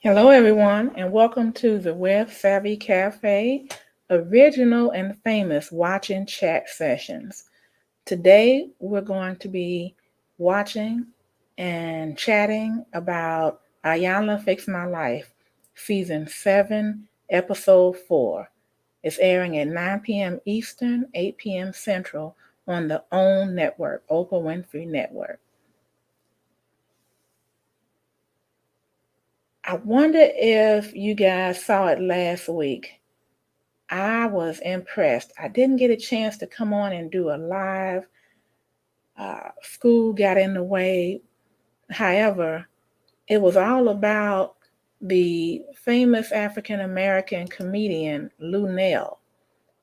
Hello, everyone, and welcome to the Web Savvy Cafe original and famous watch and chat sessions. Today, we're going to be watching and chatting about Iyanla Fix My Life, Season 7, Episode 4. It's airing at 9 p.m. Eastern, 8 p.m. Central on the OWN network, Oprah Winfrey Network. I wonder if you guys saw it last week. I was impressed. I didn't get a chance to come on and do a live. School got in the way. However, it was all about the famous African American comedian Lunell.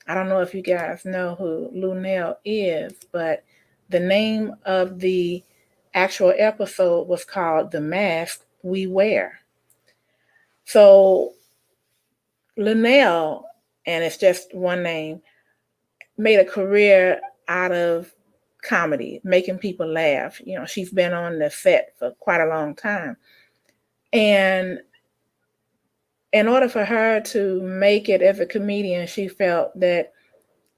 I don't know if you guys know who Lunell is, but the name of the actual episode was called The Mask We Wear. So Lunell, and it's just one name, made a career out of comedy, making people laugh. You know, she's been on the set for quite a long time. And in order for her to make it as a comedian, she felt that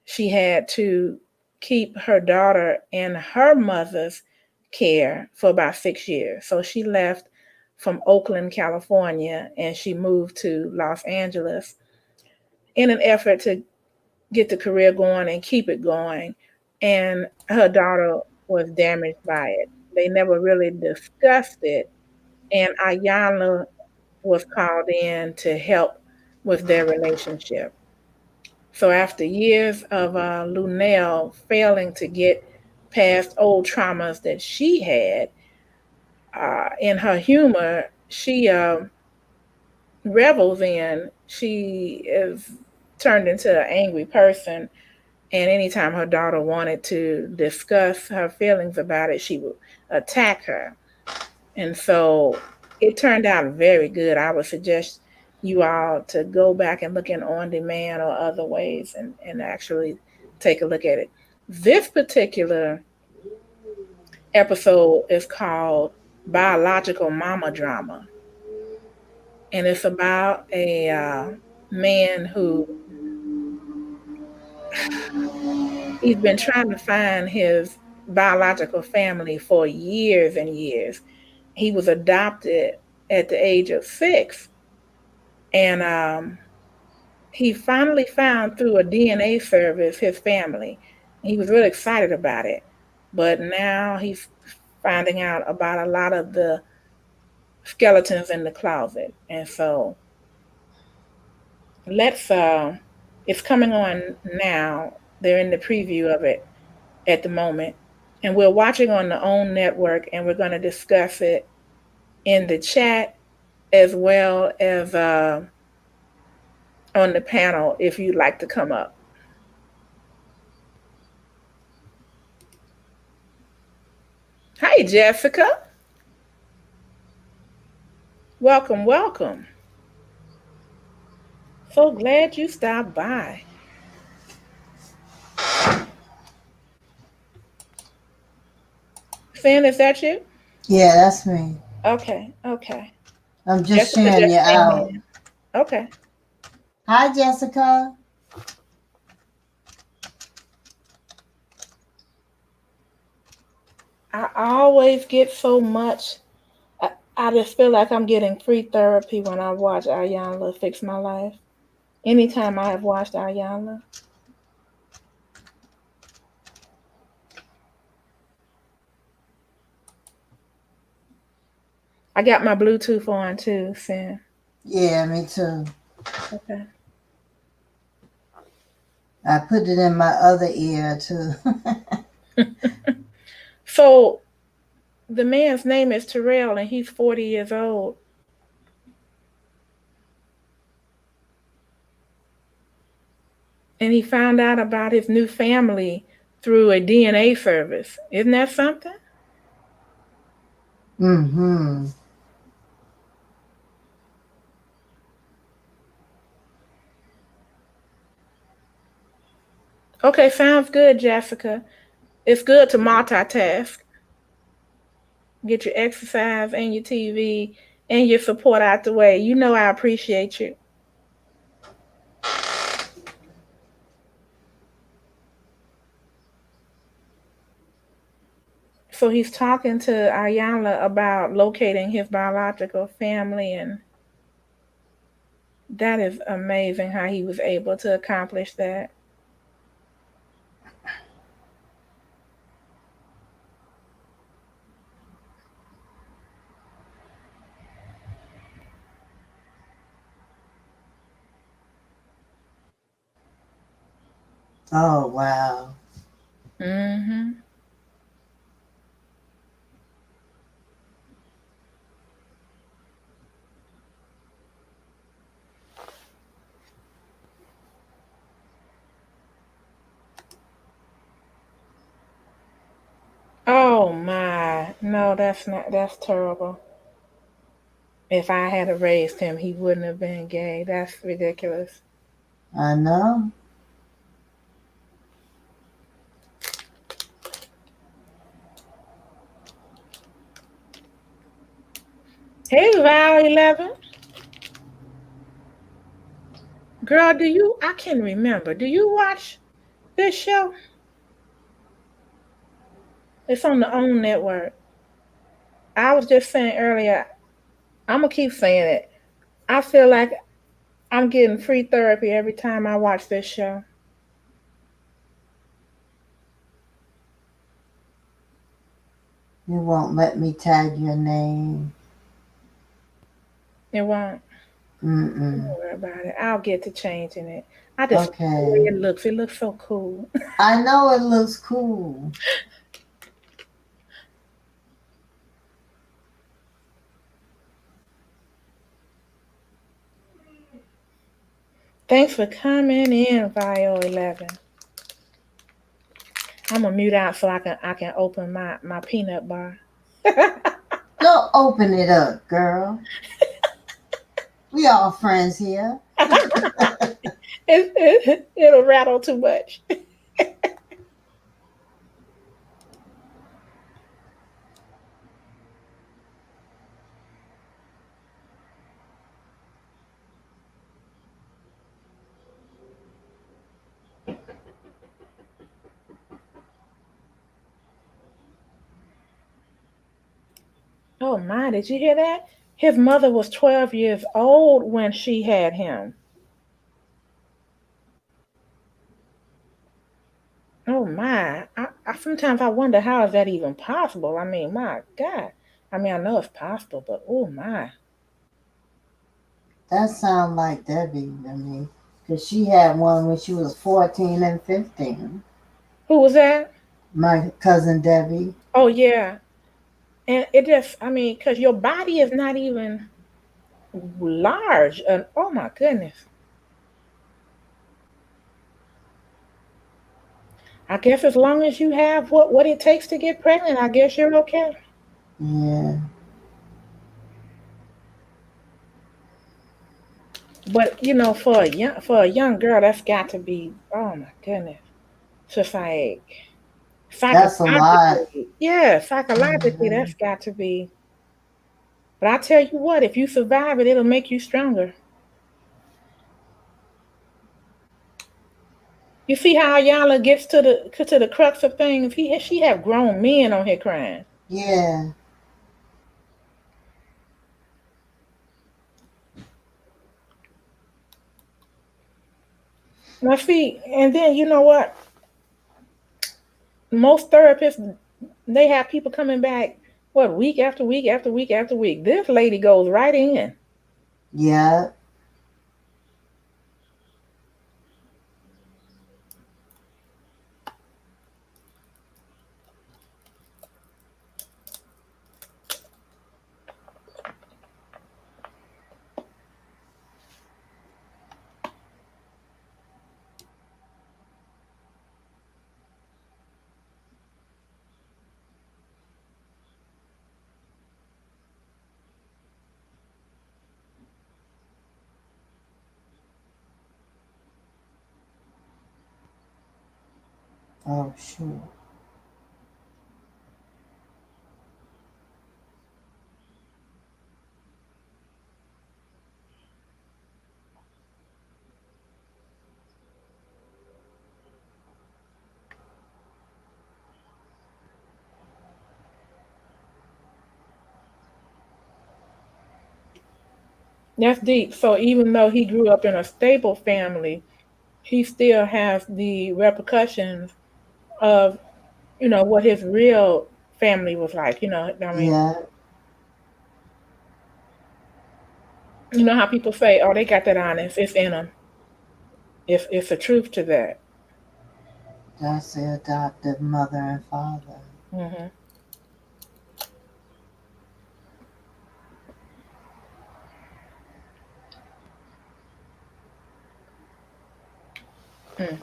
she had to keep her daughter in her mother's care for about 6 years. So she left from Oakland, California, and she moved to Los Angeles in an effort to get the career going and keep it going. And her daughter was damaged by it. They never really discussed it. And Iyanla was called in to help with their relationship. So after years of Lunell failing to get past old traumas that she had, in her humor, she revels in. She is turned into an angry person. And anytime her daughter wanted to discuss her feelings about it, she would attack her. And so it turned out very good. I would suggest you all to go back and look in on demand or other ways and actually take a look at it. This particular episode is called Biological Mama Drama. And it's about a man who he's been trying to find his biological family for years and years. He was adopted at the age of 6, and he finally found through a DNA service his family. He was really excited about it, but now he's finding out about a lot of the skeletons in the closet, and so let's. It's coming on now. They're in the preview of it at the moment. And we're watching on the OWN network, and we're going to discuss it in the chat as well as on the panel if you'd like to come up. Hi, Jessica. Welcome, welcome. So glad you stopped by. Finn, is that you? Yeah, that's me. Okay, okay. I'm just Jessica sharing just you came out. in. Okay. Hi, Jessica. I always get so much. I just feel like I'm getting free therapy when I watch Iyanla Fix My Life. Anytime I have watched Iyanla. I got my Bluetooth on too, Sam. Yeah, me too. Okay. I put it in my other ear too. So the man's name is Terrell and he's 40 years old. And he found out about his new family through a DNA service. Isn't that something? Mm-hmm. Okay, sounds good, Jessica. It's good to multitask. Get your exercise and your TV and your support out the way. You know I appreciate you. So he's talking to Iyanla about locating his biological family, and that is amazing how he was able to accomplish that. Oh, wow. Hmm. Oh my, no, that's not. That's terrible. If I had raised him, he wouldn't have been gay. That's ridiculous. I know. Hey, Val 11. Girl, do you? I can remember. Do you watch this show? It's on the OWN network. I was just saying earlier, I'm going to keep saying it. I feel like I'm getting free therapy every time I watch this show. You won't let me tag your name. It won't. Don't Mm-mm. worry about it. I'll get to changing it. I just like the way Okay. it looks. It looks so cool. I know it looks cool. Thanks for coming in, Vio 11. I'm gonna mute out so I can open my peanut bar. Go open it up, girl. We all friends here. It'll rattle too much. Oh my, did you hear that? His mother was 12 years old when she had him. Oh my. I sometimes I wonder how is that even possible? I mean, my God. I mean, I know it's possible, but oh my. That sound like Debbie to me. Because she had one when she was 14 and 15. Who was that? My cousin Debbie. Oh yeah. And it just, I mean, because your body is not even large. And oh my goodness. I guess as long as you have what it takes to get pregnant, I guess you're okay. Yeah. But you know, for a young girl, that's got to be, oh my goodness. Just like That's a lot. psychologically, yeah, psychologically, Hmm. that's got to be. But I tell you what, if you survive it, it'll make you stronger. You see how Iyanla gets to the crux of things. She have grown men on here crying. Yeah. Now see, and then you know what? Most therapists, they have people coming back what, week after week after week after week. This lady goes right in. Yeah. Oh, sure. That's deep. So even though he grew up in a stable family, he still has the repercussions of, what his real family was like. I mean, Yeah, you know how people say, "Oh, they got that honest. It's in them." It's a truth to that. that's the adoptive mother and father. Hmm. Mm.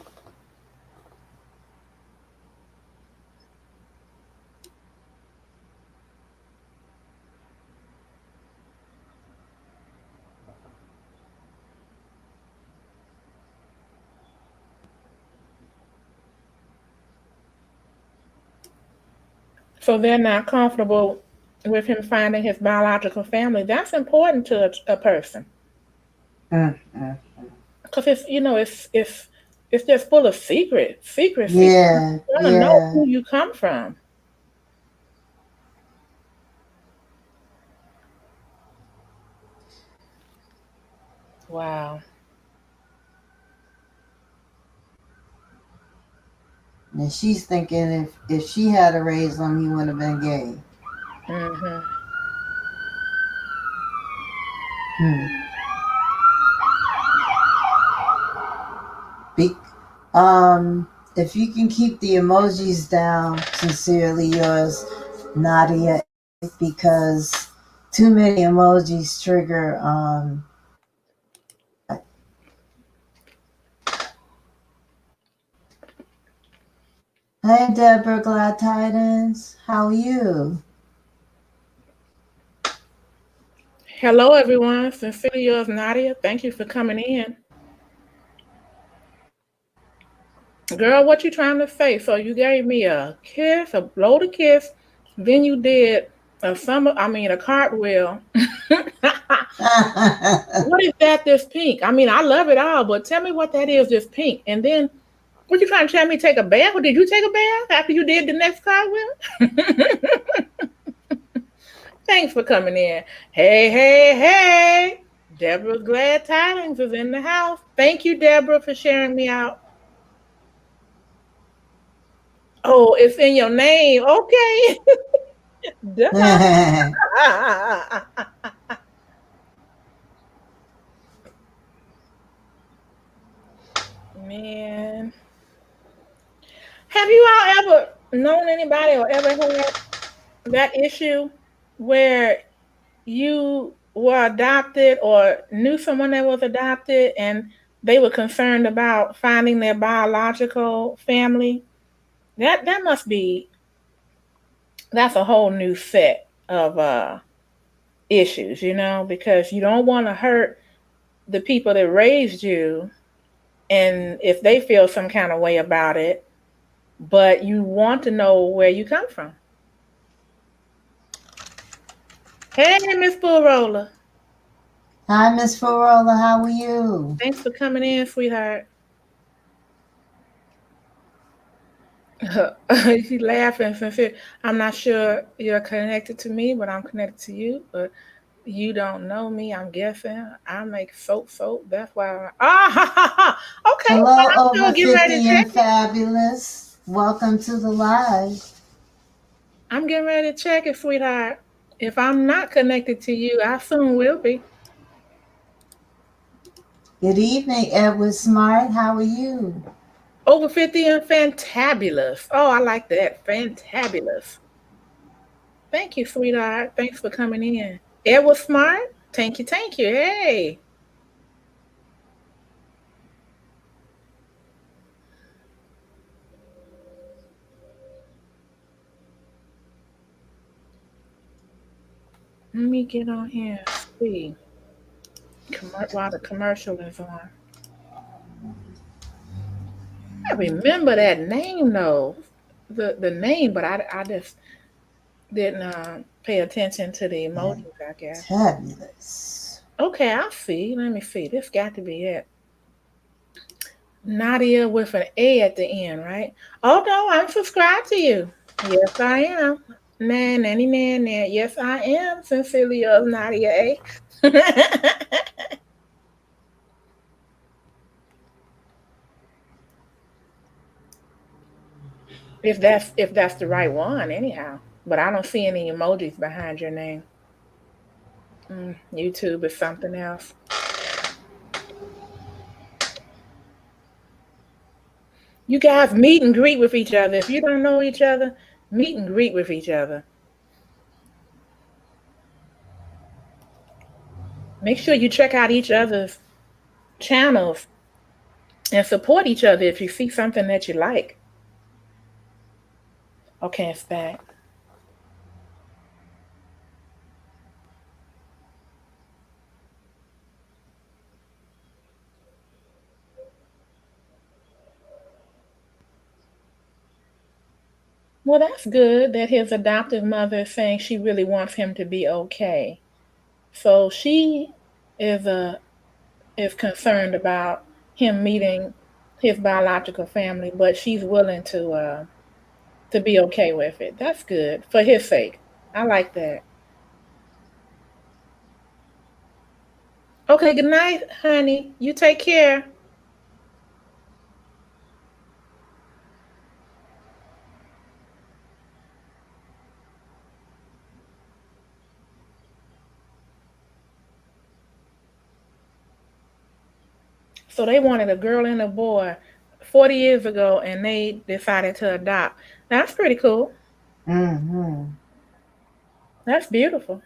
So they're not comfortable with him finding his biological family. That's important to a person Mm, mm. because it's just full of secrecy. You Yeah, want to know yeah. who you come from. Wow. And she's thinking if she had raised him, he would have been gay. Hmm. Hmm. Be- um, if you can keep the emojis down, sincerely yours, Nadia, because too many emojis trigger. Hey, Deborah, glad tidings. How are you? Hello, everyone. Sincerely yours, Nadia. Thank you for coming in. Girl, what you trying to say? So you gave me a kiss, a blow to kiss, then you did a cartwheel. What is that? This pink? I mean, I love it all, but tell me what that is. This pink, and then what you trying to tell me? Take a bath? Or did you take a bath after you did the next cartwheel? Thanks for coming in. Hey, hey, hey! Deborah's glad tidings is in the house. Thank you, Deborah, for sharing me out. Oh, it's in your name. Okay. Duh. Man, have you all ever known anybody or ever had that issue where you were adopted or knew someone that was adopted and they were concerned about finding their biological family? That must be that's a whole new set of issues, because you don't want to hurt the people that raised you and if they feel some kind of way about it, but you want to know where you come from. Hey, Miss Bull Roller. Hi, Miss Farola. How are you? Thanks for coming in, sweetheart. She's laughing sincere. I'm not sure you're connected to me, but I'm connected to you. But you don't know me, I'm guessing. I make soap. That's why. Ha, ha, ha. Okay, well, Hello, I'm over still getting ready to 50 check and it. fabulous. Welcome to the live. I'm getting ready to check it, sweetheart. If I'm not connected to you, I soon will be. Good evening, Edward Smart. How are you? Over 50 and fantabulous. Oh, I like that. Fantabulous. Thank you, sweetheart. Thanks for coming in. It was smart. Thank you. Thank you. Hey, let me get on here and see while the commercial is on. I remember that name though, the name, but I just didn't pay attention to the emojis. I guess. Fantabulous. Okay, I see. Let me see. This got to be it. Nadia with an A at the end, right? Oh no, I'm subscribed to you. Yes, I am. Nah, nanny, nah, nah. Yes, I am. Sincerely yours, Nadia A. If that's the right one, anyhow. But I don't see any emojis behind your name. YouTube is something else. You guys meet and greet with each other. If you don't know each other, meet and greet with each other. Make sure you check out each other's channels and support each other if you see something that you like. Okay, it's back. Well, that's good that his adoptive mother is saying she really wants him to be okay. So she is is concerned about him meeting his biological family, but she's willing to be okay with it. That's good for his sake. I like that. Okay, good night, honey. You take care. So they wanted a girl and a boy 40 years ago and they decided to adopt. That's pretty cool. Mm-hmm. That's beautiful.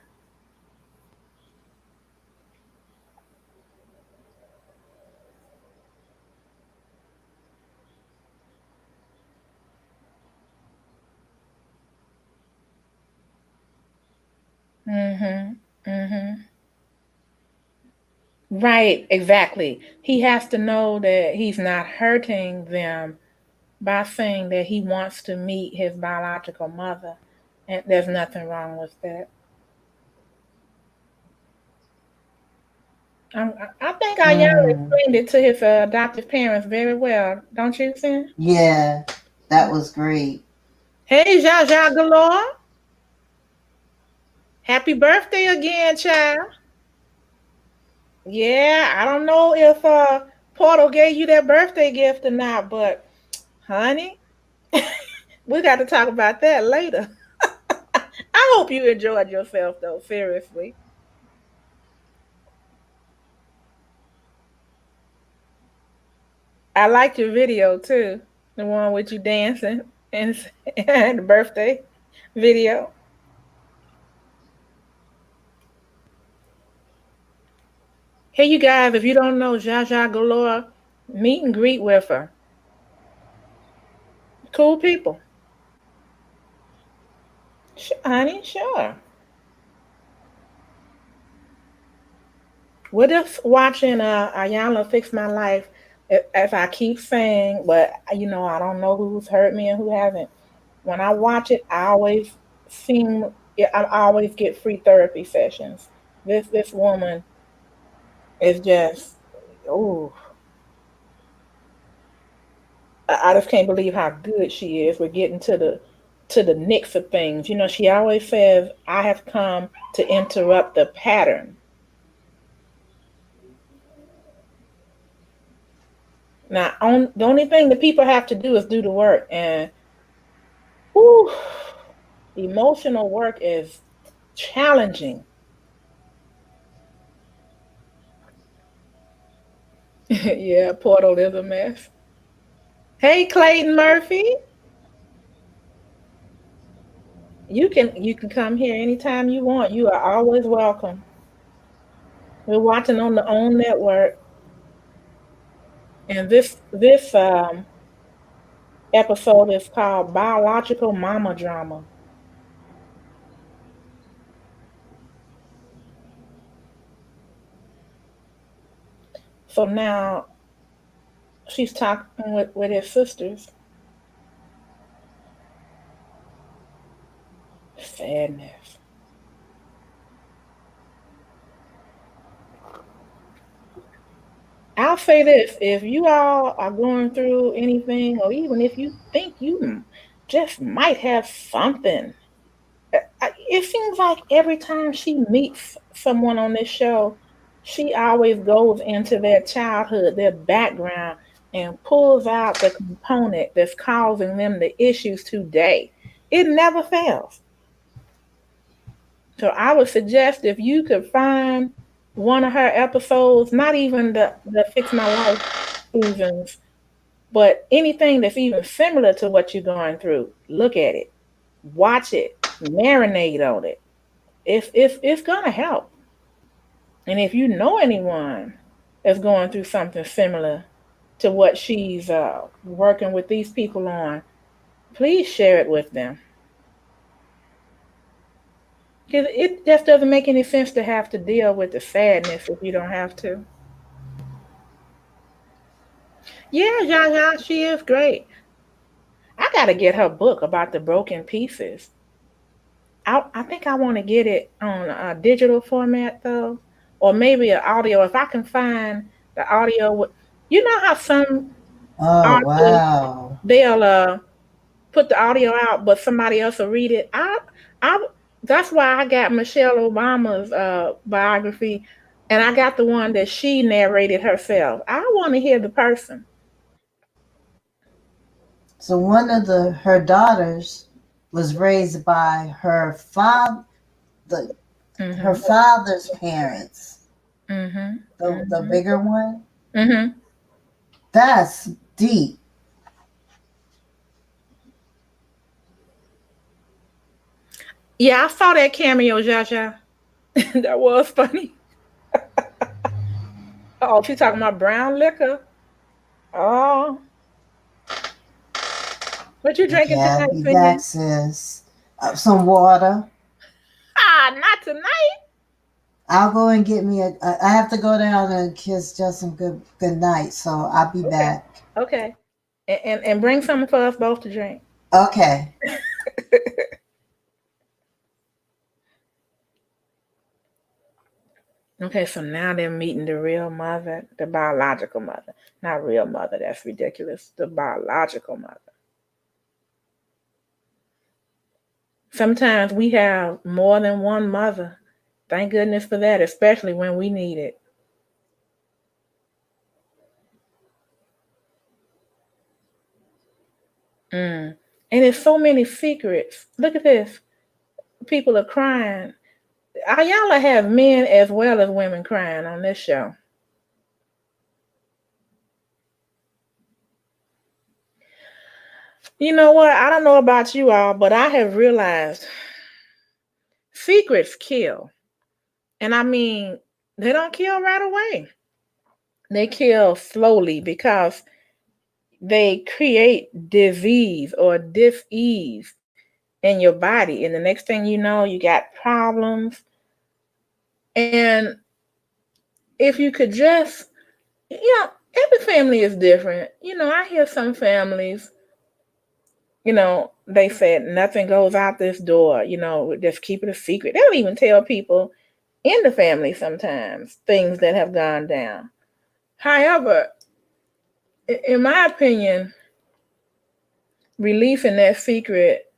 Mhm. Mhm. Right, exactly. He has to know that he's not hurting them by saying that he wants to meet his biological mother. And there's nothing wrong with that. I think Iyanla Mm. explained it to his adoptive parents very well, don't you think? Yeah, that was great. Hey, Zsa Zsa Galore. Happy birthday again, child. Yeah, I don't know if Portal gave you that birthday gift or not, but honey, we got to talk about that later. I hope you enjoyed yourself though, seriously. I liked your video too. The one with you dancing and, and the birthday video. Hey, you guys, if you don't know Zsa Zsa Galore, meet and greet with her. Cool people. Sure, honey, sure. We're just watching Iyanla Fix My Life, as I keep saying, but I don't know who's hurt me and who hasn't. When I watch it, seem I always get free therapy sessions. This woman is just, oh, I just can't believe how good she is. We're getting to the nicks of things. She always says, "I have come to interrupt the pattern." Now, the only thing that people have to do is do the work, and whew, emotional work is challenging. Yeah, Portal is a mess. Hey, Clayton Murphy, you can come here anytime you want. You are always welcome. We're watching on the OWN network, and this episode is called Biological Mama Drama. So now she's talking with his sisters. Sadness. I'll say this: if you all are going through anything, or even if you think you just might have something, it seems like every time she meets someone on this show, she always goes into their childhood, their background, and pulls out the component that's causing them the issues today. It never fails. So I would suggest if you could find one of her episodes, not even the Fix My Life seasons, but anything that's even similar to what you're going through, look at it, watch it, marinate on it. It's gonna help. And if you know anyone that's going through something similar to what she's working with these people on, please share it with them. Because it just doesn't make any sense to have to deal with the sadness if you don't have to. Yeah, yeah, yeah, she is great. I got to get her book about the broken pieces. I think I want to get it on a digital format though, or maybe an audio. If I can find the audio, you know how some Oh, authors wow. they'll put the audio out, but somebody else will read it. I that's why I got Michelle Obama's biography, and I got the one that she narrated herself. I want to hear the person. So one of her daughters was raised by the her Mhm. father's parents. Mhm. The Mhm. bigger one. Mhm. That's deep. Yeah, I saw that cameo, Jaja. That was funny. Oh, she talking about brown liquor. Oh, what you drinking Okay, I'll tonight, be back, Cindy? sis. Some water. Ah, not tonight. I'll go and get me a. I have to go down and kiss Justin good night. So I'll be Okay. back. Okay. And bring something for us both to drink. Okay. Okay, so now they're meeting the real mother, the biological mother. Not real mother, that's ridiculous. The biological mother. Sometimes we have more than one mother. Thank goodness for that, especially when we need it. Mm. And it's so many secrets. Look at this. People are crying. Iyanla have men as well as women crying on this show. You know what? I don't know about you all, but I have realized secrets kill. And I mean, they don't kill right away. They kill slowly because they create disease or dis-ease in your body. And the next thing you know, you got problems. And if you could just, every family is different. I hear some families, they said nothing goes out this door, just keep it a secret. They don't even tell people in the family sometimes things that have gone down. However, in my opinion, releasing that secret,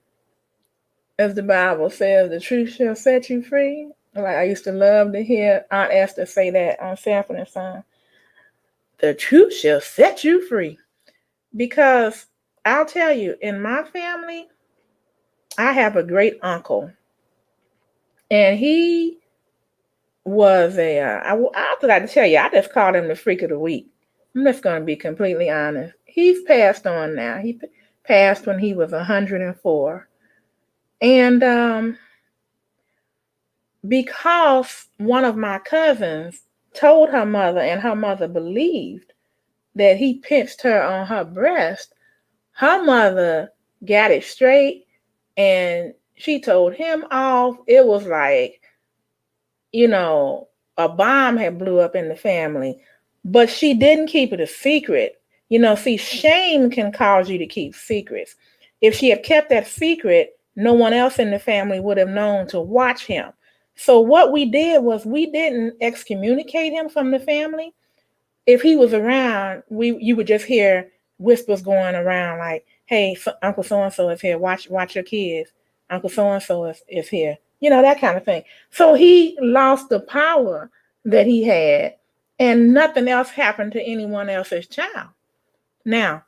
as the Bible says, the truth shall set you free. Like I used to love to hear Aunt Esther say that on Sanford and Son. The truth shall set you free. Because I'll tell you, in my family, I have a great uncle, and he was I forgot to tell you, I just called him the freak of the week. I'm just going to be completely honest. He's passed on now. He passed when he was 104. And because one of my cousins told her mother, and her mother believed that he pinched her on her breast, her mother got it straight and she told him off. It was like, you know, a bomb had blew up in the family, but she didn't keep it a secret. See, shame can cause you to keep secrets. If she had kept that secret, no one else in the family would have known to watch him. So what we did was we didn't excommunicate him from the family. If he was around, you would just hear whispers going around like, "Hey, Uncle so and so is here. Watch your kids. Uncle so and so is here. that kind of thing. So he lost the power that he had, and nothing else happened to anyone else's child. Now,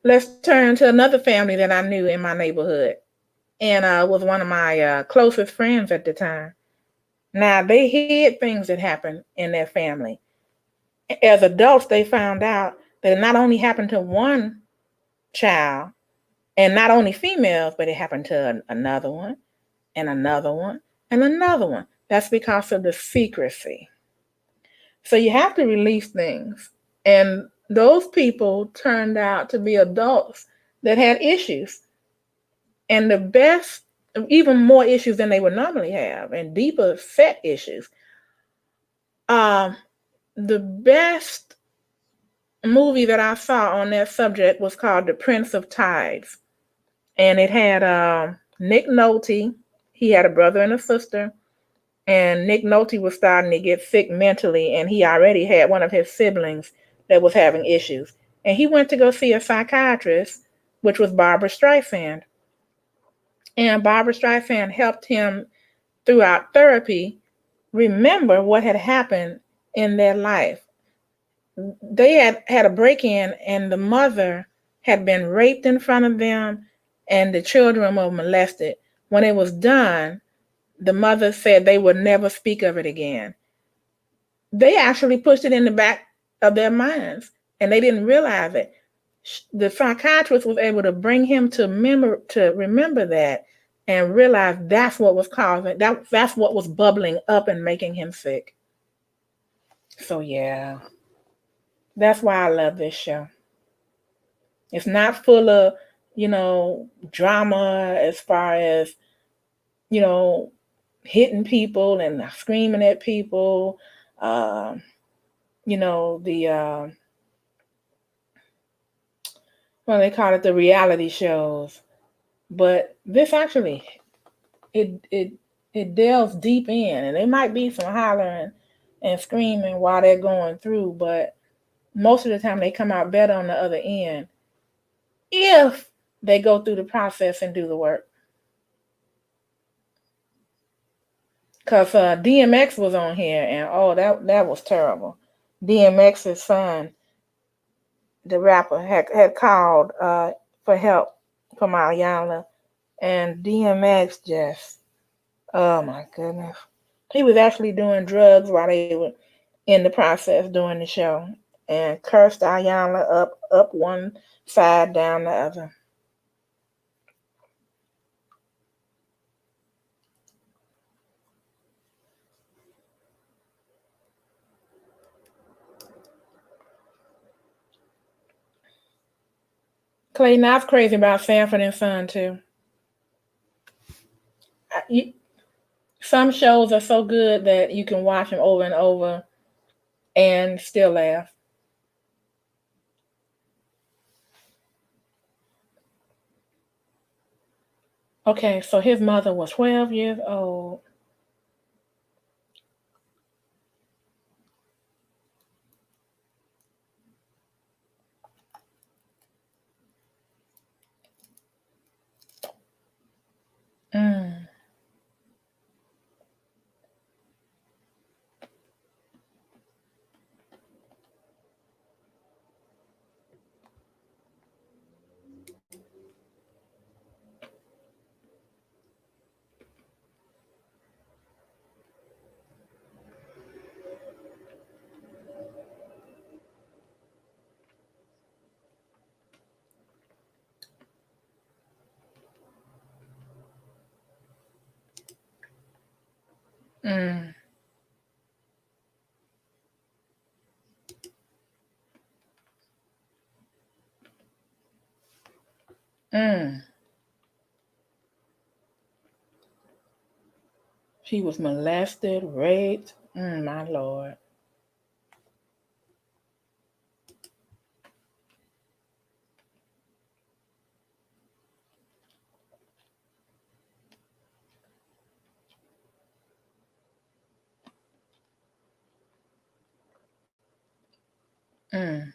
let's turn to another family that I knew in my neighborhood, and was one of my closest friends at the time. Now, they hid things that happened in their family. As adults, they found out that it not only happened to one child, and not only females, but it happened to another one, and another one, and another one. That's because of the secrecy. So you have to release things. And those people turned out to be adults that had issues, and the best, even more issues than they would normally have, and deeper set issues. Um, the best movie that I saw on that subject was called The Prince of Tides, and it had Nick Nolte. He had a brother and a sister, and Nick Nolte was starting to get sick mentally, and he already had one of his siblings that was having issues, and he went to go see a psychiatrist, which was Barbara Streisand, and Barbara Streisand helped him throughout therapy remember what had happened in their life. They had a break-in, and the mother had been raped in front of them, and the children were molested. When it was done, the mother said they would never speak of it again. They actually pushed it in the back of their minds, and they didn't realize it. The psychiatrist was able to bring him to remember that, and realize that's what was causing that's what was bubbling up and making him sick. So yeah, that's why I love this show. It's not full of, drama as far as, you know, hitting people and screaming at people. Um, the well, they call it the reality shows, but this actually it it delves deep in, and there might be some hollering and screaming while they're going through, but most of the time they come out better on the other end if they go through the process and do the work. Cause DMX was on here, and oh, that was terrible. DMX's son, the rapper, had called for help from Iyanla, and DMX just, oh my goodness, he was actually doing drugs while they were in the process doing the show, and cursed Iyanla up one side, down the other. Clay, now I was crazy about Sanford and Son too. Some shows are so good that you can watch them over and over and still laugh. Okay, so his mother was 12 years old. Mm, mm, mm. She was molested, raped. My Lord. Mm,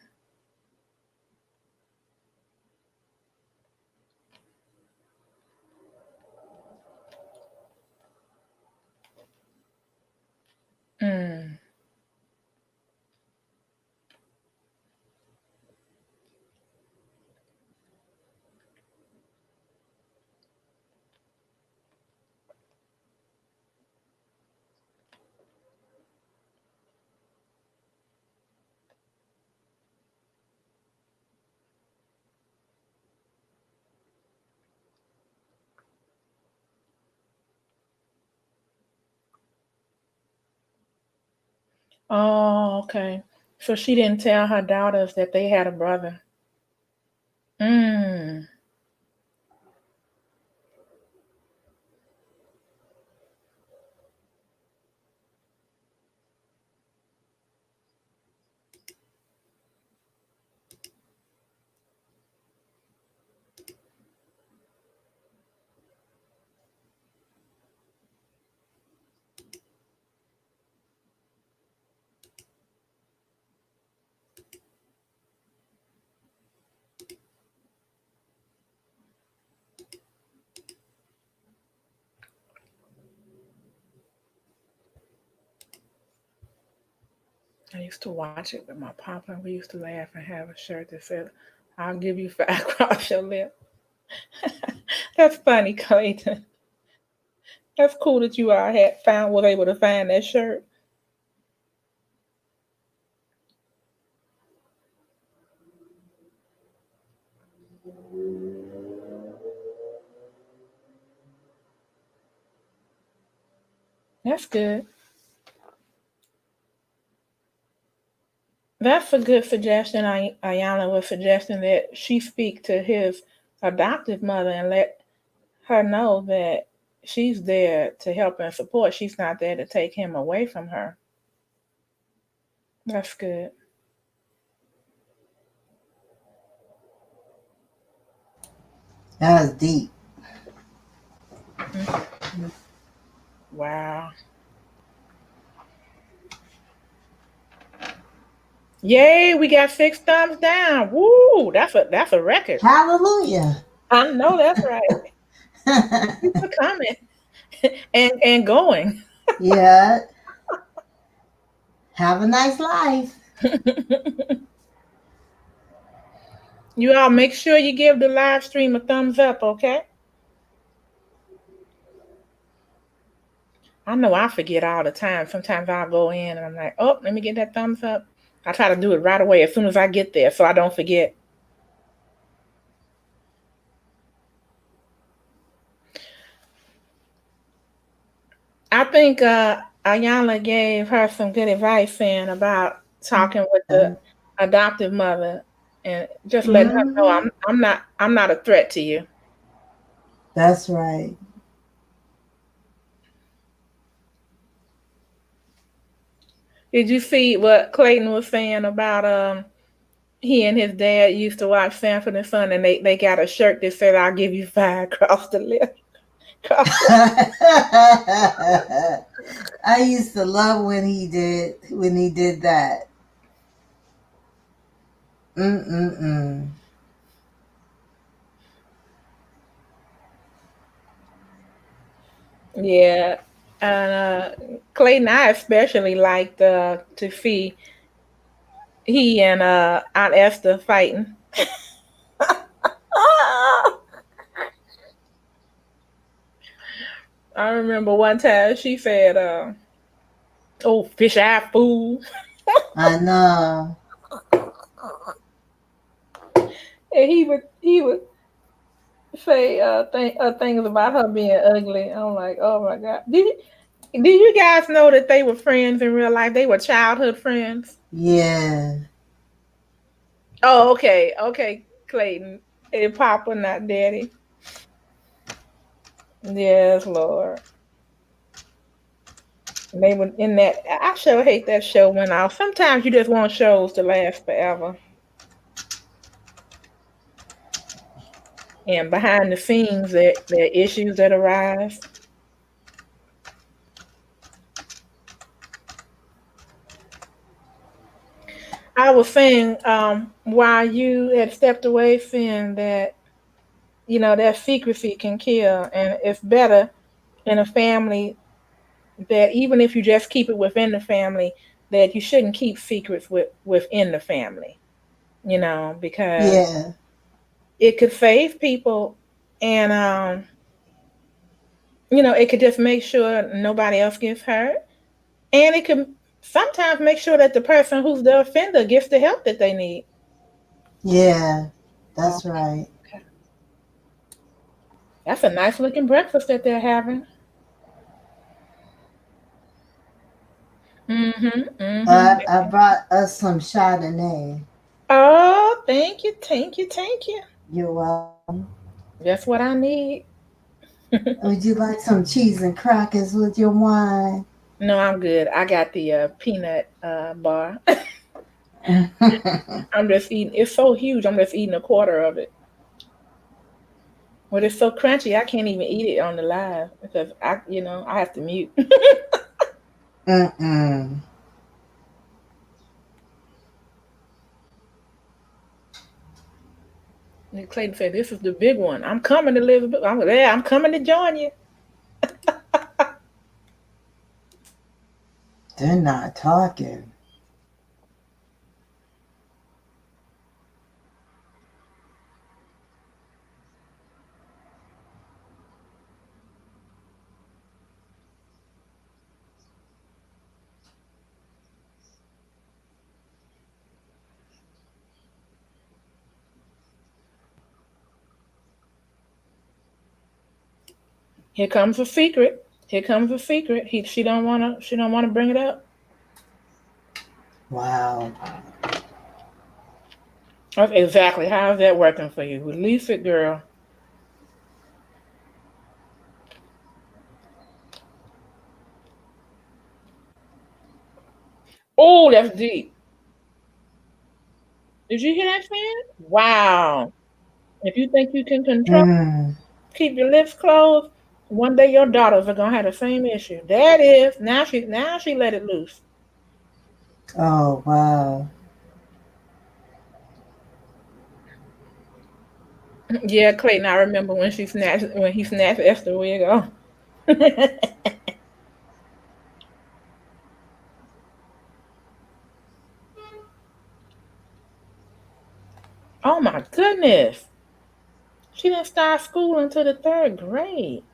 Oh, okay. So she didn't tell her daughters that they had a brother. Mm. I used to watch it with my papa, and we used to laugh and have a shirt that said, "I'll give you five across your lip." That's funny, Clayton. That's cool that you all had found was able to find that shirt. That's good. That's a good suggestion. Iyanla was suggesting that she speak to his adoptive mother and let her know that she's there to help and support. She's not there to take him away from her. That's good. That was deep. Mm. Wow. Yay, we got 6 thumbs down. Woo! That's a record. Hallelujah. I know that's right. Keep it coming and going. Yeah. Have a nice life. You all make sure you give the live stream a thumbs up, okay? I know I forget all the time. Sometimes I'll go in and I'm like, oh, let me get that thumbs up. I try to do it right away as soon as I get there so I don't forget. I think Iyanla gave her some good advice saying about talking with the adoptive mother and just letting her know Mm-hmm. I'm not a threat to you. That's right. Did you see what Clayton was saying about he and his dad used to watch Sanford and Son and they got a shirt that said I'll give you five across the lip. Across the I used to love when he did that. Mm-mm-mm. Yeah. And Clayton, I especially liked to see he and Aunt Esther fighting. I remember one time she said, "Oh, fish eye fool," I know. and he would say things about her being ugly. I'm like, oh my god. Did you guys know that they were friends in real life? They were childhood friends. Yeah. Oh, okay, okay, Clayton. And Papa, not Daddy. Yes, Lord. They were in that. I sure hate that show went off. Sometimes you just want shows to last forever. And behind the scenes, there are issues that arise. I was saying, while you had stepped away, saying that that secrecy can kill, and it's better in a family that even if you just keep it within the family, that you shouldn't keep secrets within the family. Because Yeah. it could save people, and it could just make sure nobody else gets hurt, and it can sometimes make sure that the person who's the offender gets the help that they need. Yeah. Oh, That's right. okay. That's a nice looking breakfast that they're having. Mm-hmm. Mm-hmm. I brought us some Chardonnay. Oh, thank you, thank you, thank you. You're welcome. That's what I need. Would you like some cheese and crackers with your wine? No, I'm good. I got the peanut bar. I'm just eating. It's so huge. I'm just eating a quarter of it. But it's so crunchy. I can't even eat it on the live because I have to mute. Mm-mm. And Clayton said, "This is the big one. I'm coming to live. Yeah, I'm coming to join you." They're not talking. Here comes a secret. Here comes a secret. She don't wanna bring it up. Wow. Okay, exactly. How's that working for you? Release it, girl. Oh, that's deep. Did you hear that, fan? Wow. If you think you can control, Mm. keep your lips closed. One day your daughters are gonna have the same issue. That is now she let it loose. Oh, wow. Yeah, Clayton. I remember when he snatched Esther wig off. Oh my goodness. She didn't start school until the third grade.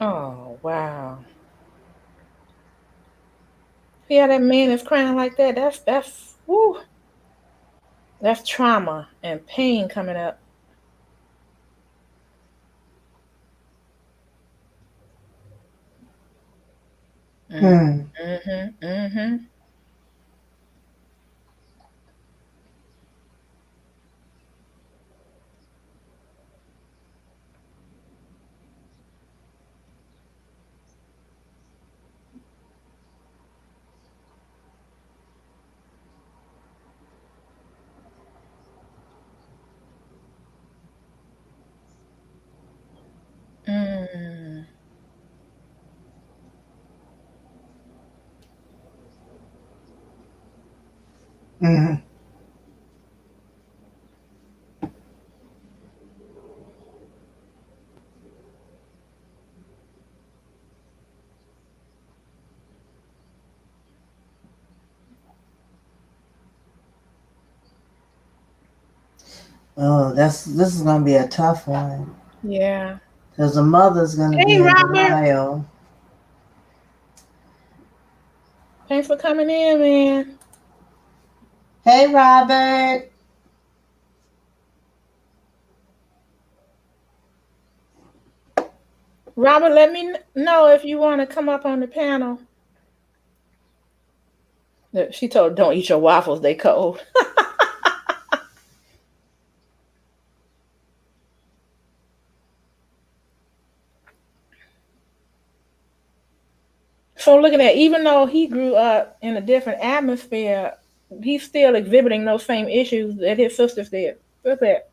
Oh wow. Yeah, that man is crying like that. That's whoo. That's trauma and pain coming up. Mm, Mm. mm-hmm. Mm-hmm. Mm. Mm. Oh, this is gonna be a tough one Yeah. because the mother's gonna Hey, be in Robert. denial. Thanks for coming in, man. Hey, Robert. Robert, let me know if you want to come up on the panel. She told, "Don't eat your waffles; they cold." So look at that. Even though he grew up in a different atmosphere, he's still exhibiting those same issues that his sisters did. Look at that.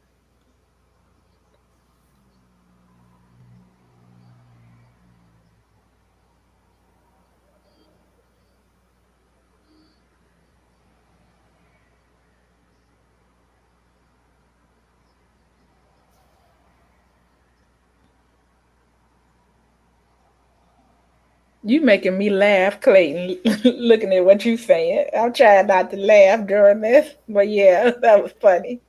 You making me laugh, Clayton, looking at what you saying. I'm trying not to laugh during this, but yeah, that was funny.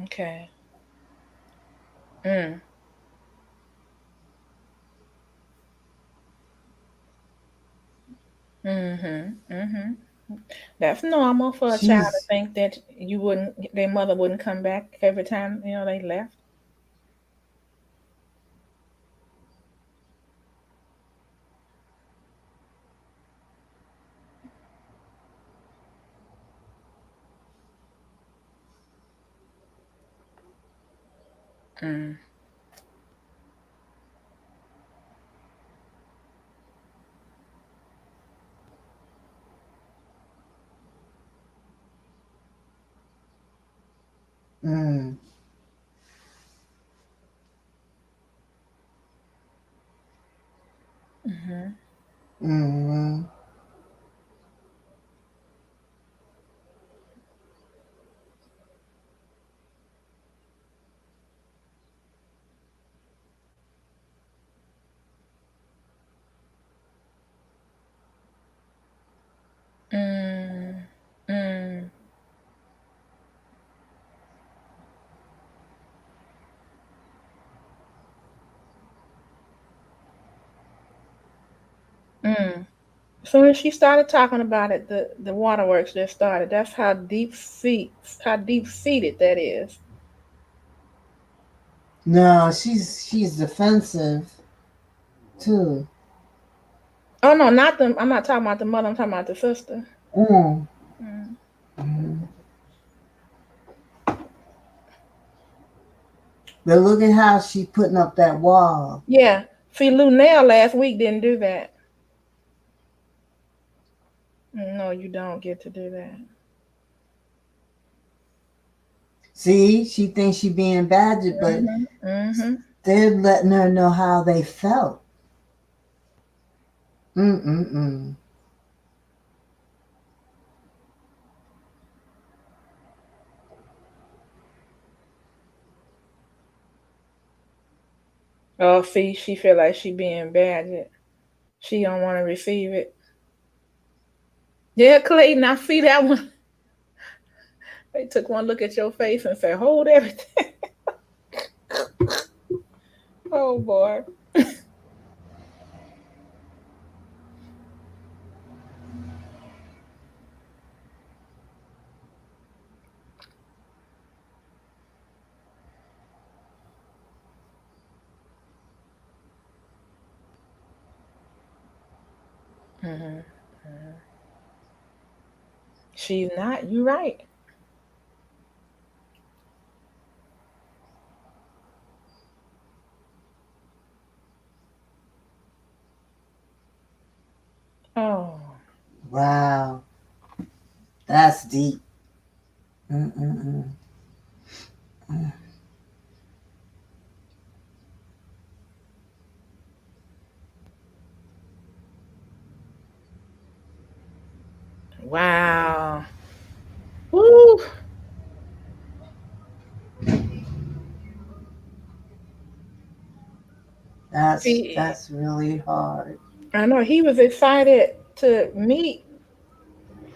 Okay. Mm. Mm-hmm. That's normal for a child to She's think that their mother wouldn't come back every time they left. Mm. mm, Mm-hmm. mm, Mm. Mm. Mm. So when she started talking about it, the waterworks just started. That's how deep seated that is. no, she's defensive too. Oh no, not the. I'm not talking about the mother. I'm talking about the sister. Mm, Mm. mm. But look at how she putting up that wall. Yeah. See, Lou Nell last week didn't do that. No, you don't get to do that. See, she thinks she being badgered, but Mhm. Mhm. they're letting her know how they felt. Mm-mm-mm. Oh, see, she feel like she being bad. She don't want to receive it. Yeah, Clayton, I see that one. They took one look at your face and said, "Hold everything." Oh boy. Mhm. Mhm. She's not. You right. Oh. Wow, that's deep. Mm-mm-mm. Wow. Woo. See, That's really hard. I know he was excited to meet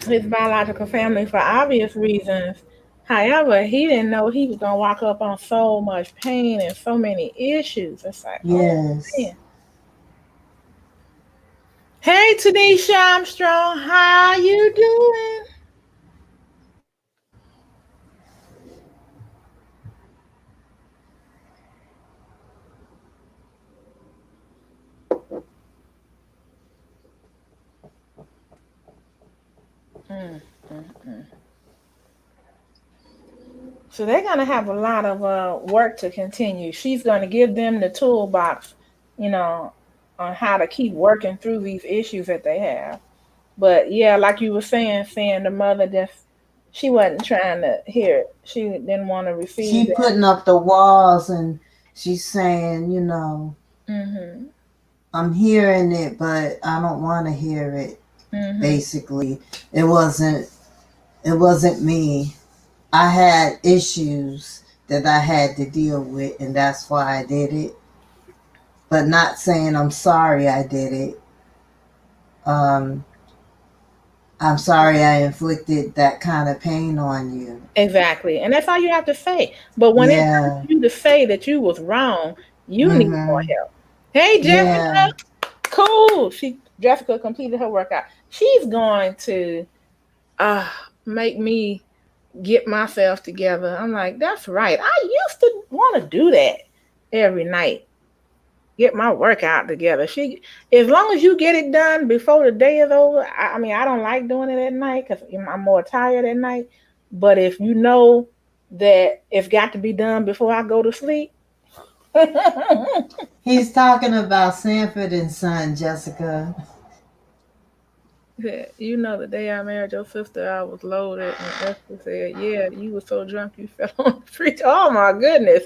his biological family for obvious reasons. However, he didn't know he was gonna walk up on so much pain and so many issues. It's like, oh Yes. man. Hey, Tanisha Armstrong, how you doing? Mm, mm, mm. So they're gonna have a lot of work to continue. She's gonna give them the toolbox, you know, on how to keep working through these issues that they have. But yeah, like you were saying the mother just she wasn't trying to hear it. She didn't want to receive She that. putting up the walls and she's saying, Mhm. I'm hearing it, but I don't want to hear it. Mhm. Basically, it wasn't it wasn't me. I had issues that I had to deal with, and that's why I did it. But not saying I'm sorry I did it. Um, I'm sorry I inflicted that kind of pain on you. Exactly. And that's all you have to say. But when it's time Yeah. for you to say that you was wrong, you need more Mm-hmm. help. Hey, Jessica. Yeah. Cool. Jessica completed her workout. she's going to uh make me get myself together. I'm like, that's right. I used to want to do that every night. Get my workout together. She, as long as you get it done before the day is over. I mean, I don't like doing it at night because I'm more tired at night. But if you know that it's got to be done before I go to sleep, He's talking about Sanford and Son, Jessica. you know, the day I married your sister, I was loaded, and Esther said, "Yeah, you were so drunk you fell on the street." Oh my goodness!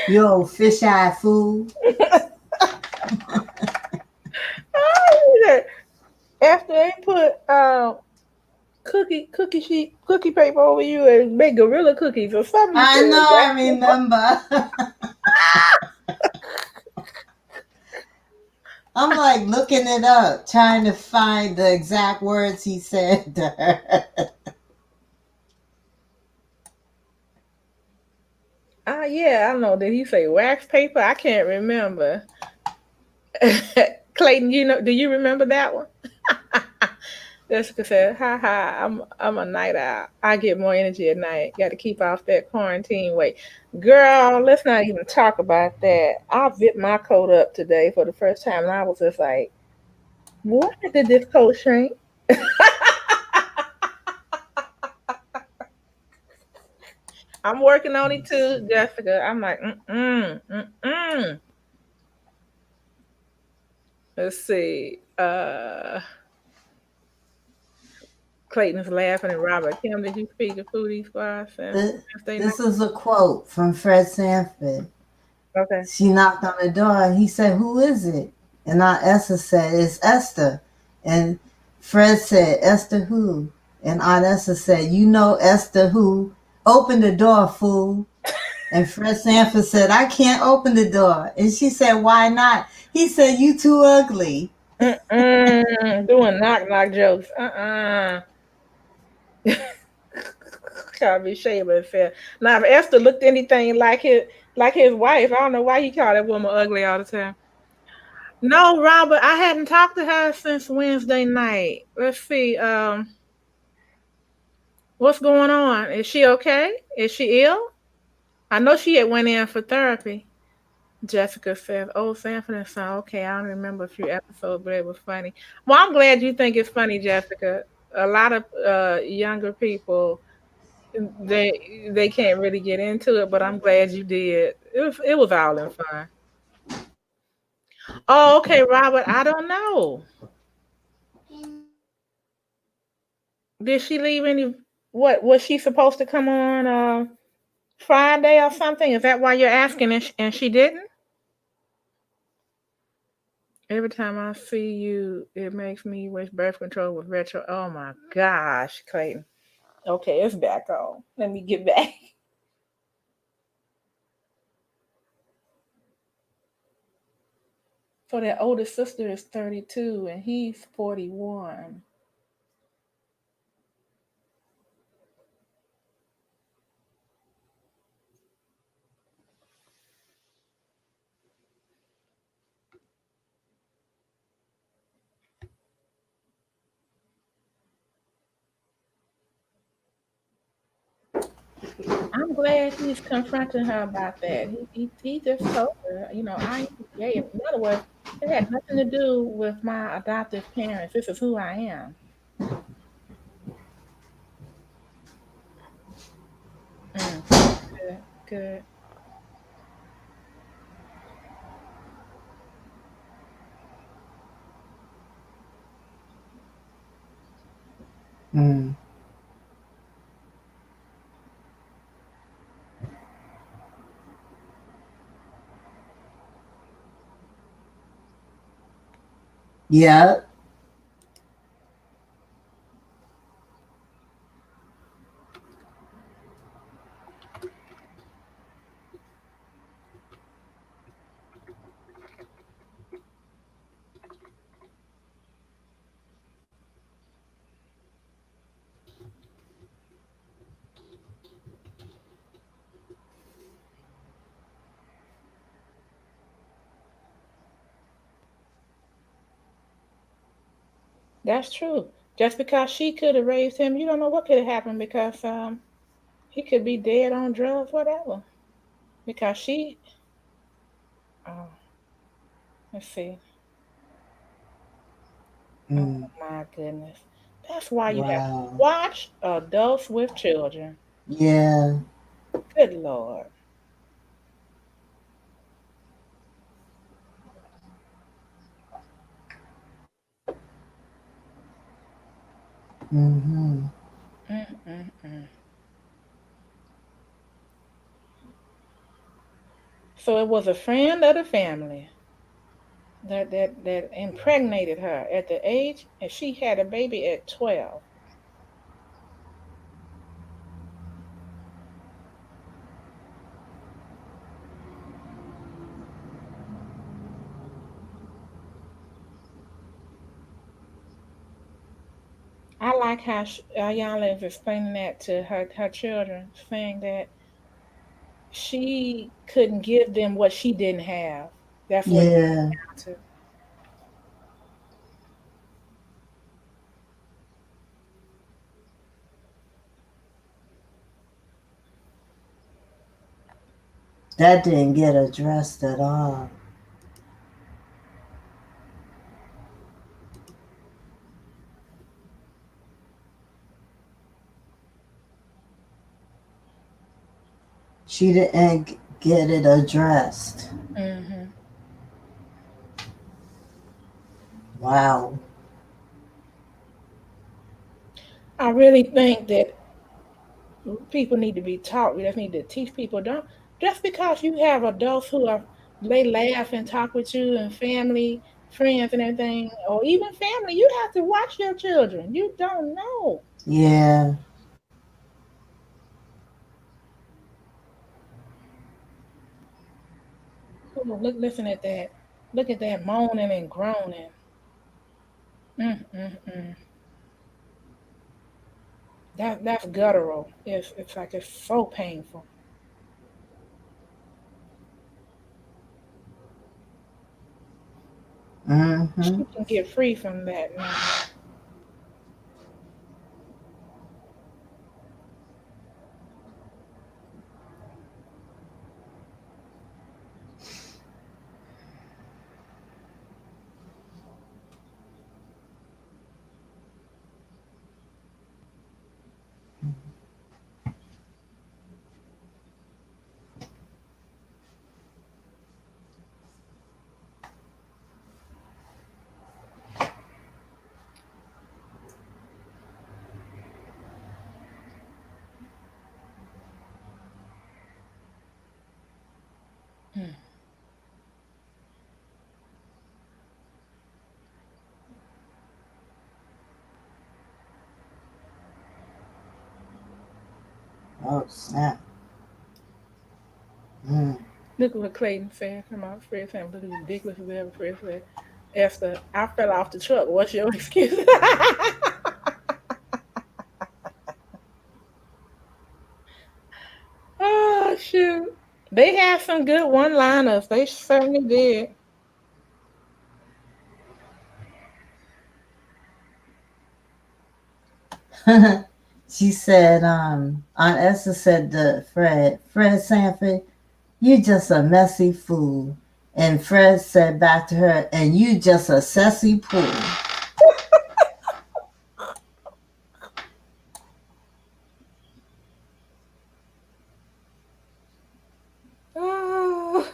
You old fish-eyed fool. After they put cookie paper over you and make gorilla cookies or something, you I said know, I that. remember. I'm like looking it up, trying to find the exact words he said to her. Yeah, I know. Did he say wax paper? I can't remember. Clayton, you know, do you remember that one? Jessica said, "Ha ha, I'm a night owl. I get more energy at night. Got to keep off that quarantine weight." Girl, let's not even talk about that. I zipped my coat up today for the first time, and I was just like, "Why did this coat shrink?" I'm working on it too, Jessica. I'm like, mm. Let's see. Clayton's laughing at Robert. Kim, did you speak to Foodie Squad since Wednesday night? This is a quote from Fred Sanford. Okay. She knocked on the door and he said, "Who is it?" And Aunt Esther said, "It's Esther." And Fred said, "Esther who?" And Aunt Esther said, "You know Esther who? Open the door, fool." And Fred Sanford said, "I can't open the door." And she said, "Why not?" He said, "You too ugly." Doing knock knock jokes. Gotta be ashamed of himself. Now, if Esther looked anything like his wife, I don't know why he called that woman ugly all the time. No, Robert, I hadn't talked to her since Wednesday night. Let's see. What's going on? Is she okay? Is she ill? I know she had went in for therapy. Jessica says, "Oh, Sanford and Son. Okay, I don't remember a few episodes, but it was funny." Well, I'm glad you think it's funny, Jessica. A lot of younger people they can't really get into it, but I'm glad you did. It was all in fun. Oh, okay, Robert. I don't know. Did she leave any? What was she supposed to come on Friday or something? Is that why you're asking? And she didn't. Every time I see you, it makes me wish birth control was retro. Oh my gosh, Clayton. Okay, it's back on. Let me get back. So that older sister is 32 and he's 41. I'm glad he's confronting her about that. He just told her, I am gay. In other words, it had nothing to do with my adoptive parents. This is who I am. Mm, good, good. Mm. Yeah. That's true. Just because she could have raised him, you don't know what could have happened because he could be dead on drugs, whatever. Because she, oh, let's see. Oh Mm, my goodness. That's why you have to wow. watch adults with children. Yeah. Good Lord. Mm-hmm. Mm-mm-mm. So it was a friend of the family that impregnated her at the age, and she had a baby at 12. I like how Iyanla is explaining that to her children, saying that she couldn't give them what she didn't have. That's what it Yeah. came down to. That didn't get addressed at all. She didn't get it addressed. Hmm. Wow. I really think that people need to be taught. We just need to teach people. Don't just because you have adults who are they laugh and talk with you and family, friends and everything, or even family, you have to watch your children. You don't know. Yeah. Oh, look, listen at that. Look at that moaning and groaning. Mm. That's guttural. It's like it's so painful. Mm-hmm. She can get free from that now. Mm. Oh, snap. Mm. Look at what Clayton said. Come on, Fred saying, look as ridiculous as ever. Fred said, Esther, I fell off the truck. What's your excuse? Oh, shoot. They had some good one liners. They certainly did. She said, Aunt Esther said to Fred Sanford, you just a messy fool. And Fred said back to her, and you just a sassy pool. Oh.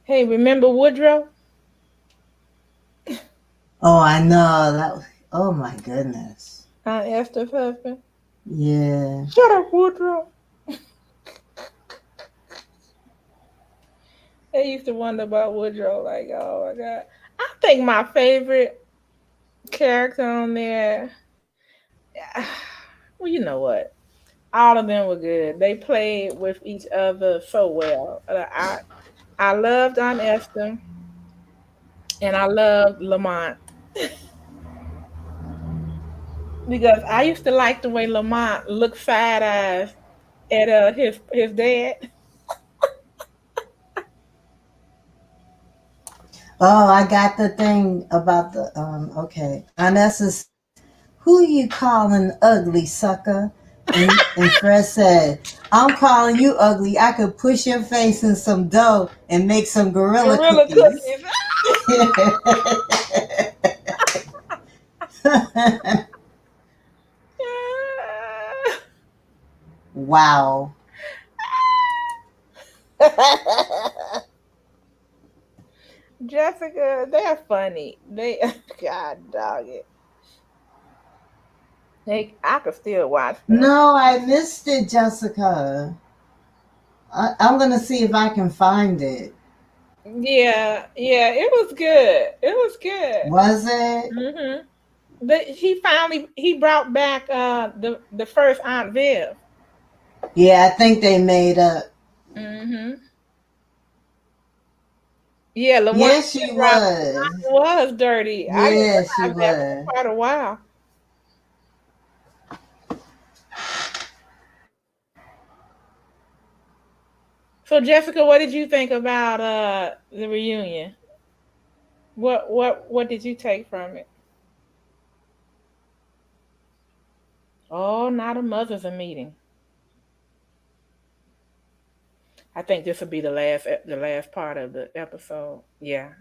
Hey, remember Woodrow? Oh, I know. Oh my goodness. Aunt Esther's husband. Yeah. Shut up, Woodrow. They used to wonder about Woodrow, like, oh my God. I think my favorite character on there, well, you know what? All of them were good. They played with each other so well. I loved Aunt Esther and I loved Lamont because I used to like the way Lamont looked side eyes at his dad. Oh, I got the thing about the okay. Unnecessary. Who you calling ugly, sucker? And Fred said, I'm calling you ugly. I could push your face in some dough and make some gorilla Gorilla cookies. cookies. Wow. Jessica, they're funny. They, God dog it. I could still watch them. No, I missed it, Jessica. I'm going to see if I can find it. Yeah, yeah, it was good. It was good. Was it? Hmm. But he brought back the first Aunt Viv. Yeah, I think they made up. Hmm. Yeah, the one Yeah, he she brought was. was dirty. I didn't Yeah, she realize that for was. quite a while. So Jessica, what did you think about the reunion? What did you take from it? Oh, not a mother's a meeting. I think this will be the last part of the episode. Yeah.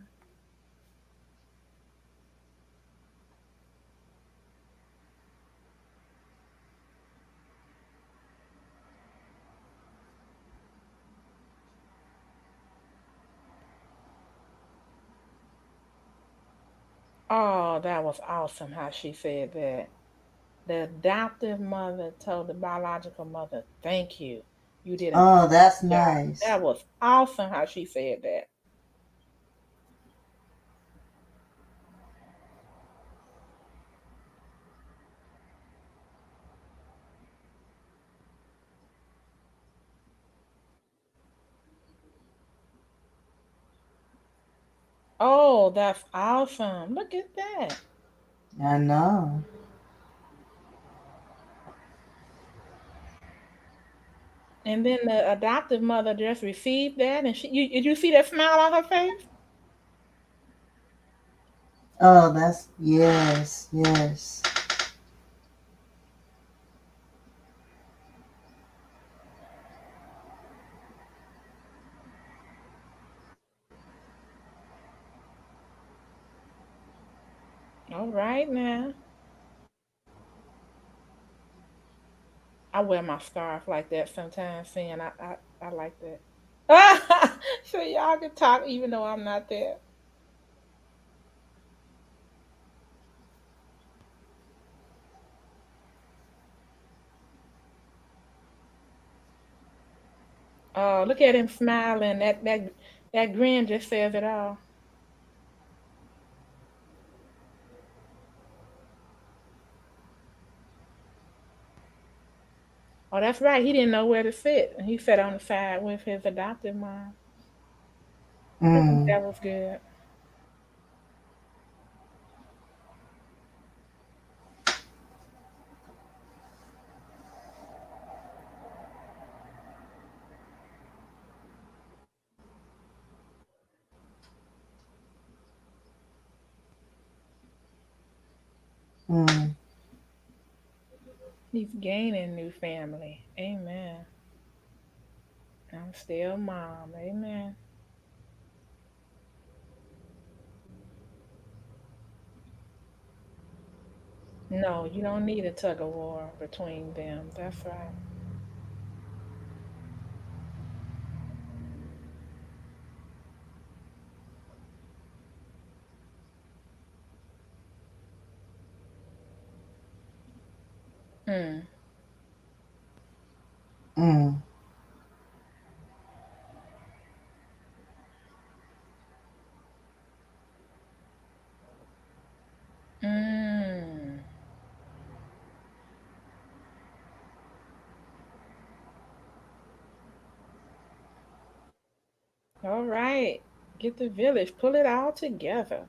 Oh, that was awesome how she said that. The adoptive mother told the biological mother, "Thank you. You did a Oh, that's job." nice. That was awesome how she said that. Oh, that's awesome. Look at that. I know. And then the adoptive mother just received that, and did you see that smile on her face? Oh, that's yes, yes. All right now. I wear my scarf like that sometimes, seeing I like that. So y'all can talk even though I'm not there. Oh, look at him smiling. That grin just says it all. Oh, that's right. He didn't know where to sit, and he sat on the side with his adopted mom. I think Mm, that was good. mm, He's gaining new family. Amen. I'm still mom. Amen. No, you don't need a tug of war between them. That's right. Mm. mm, Mm. All right. Get the village. Pull it all together.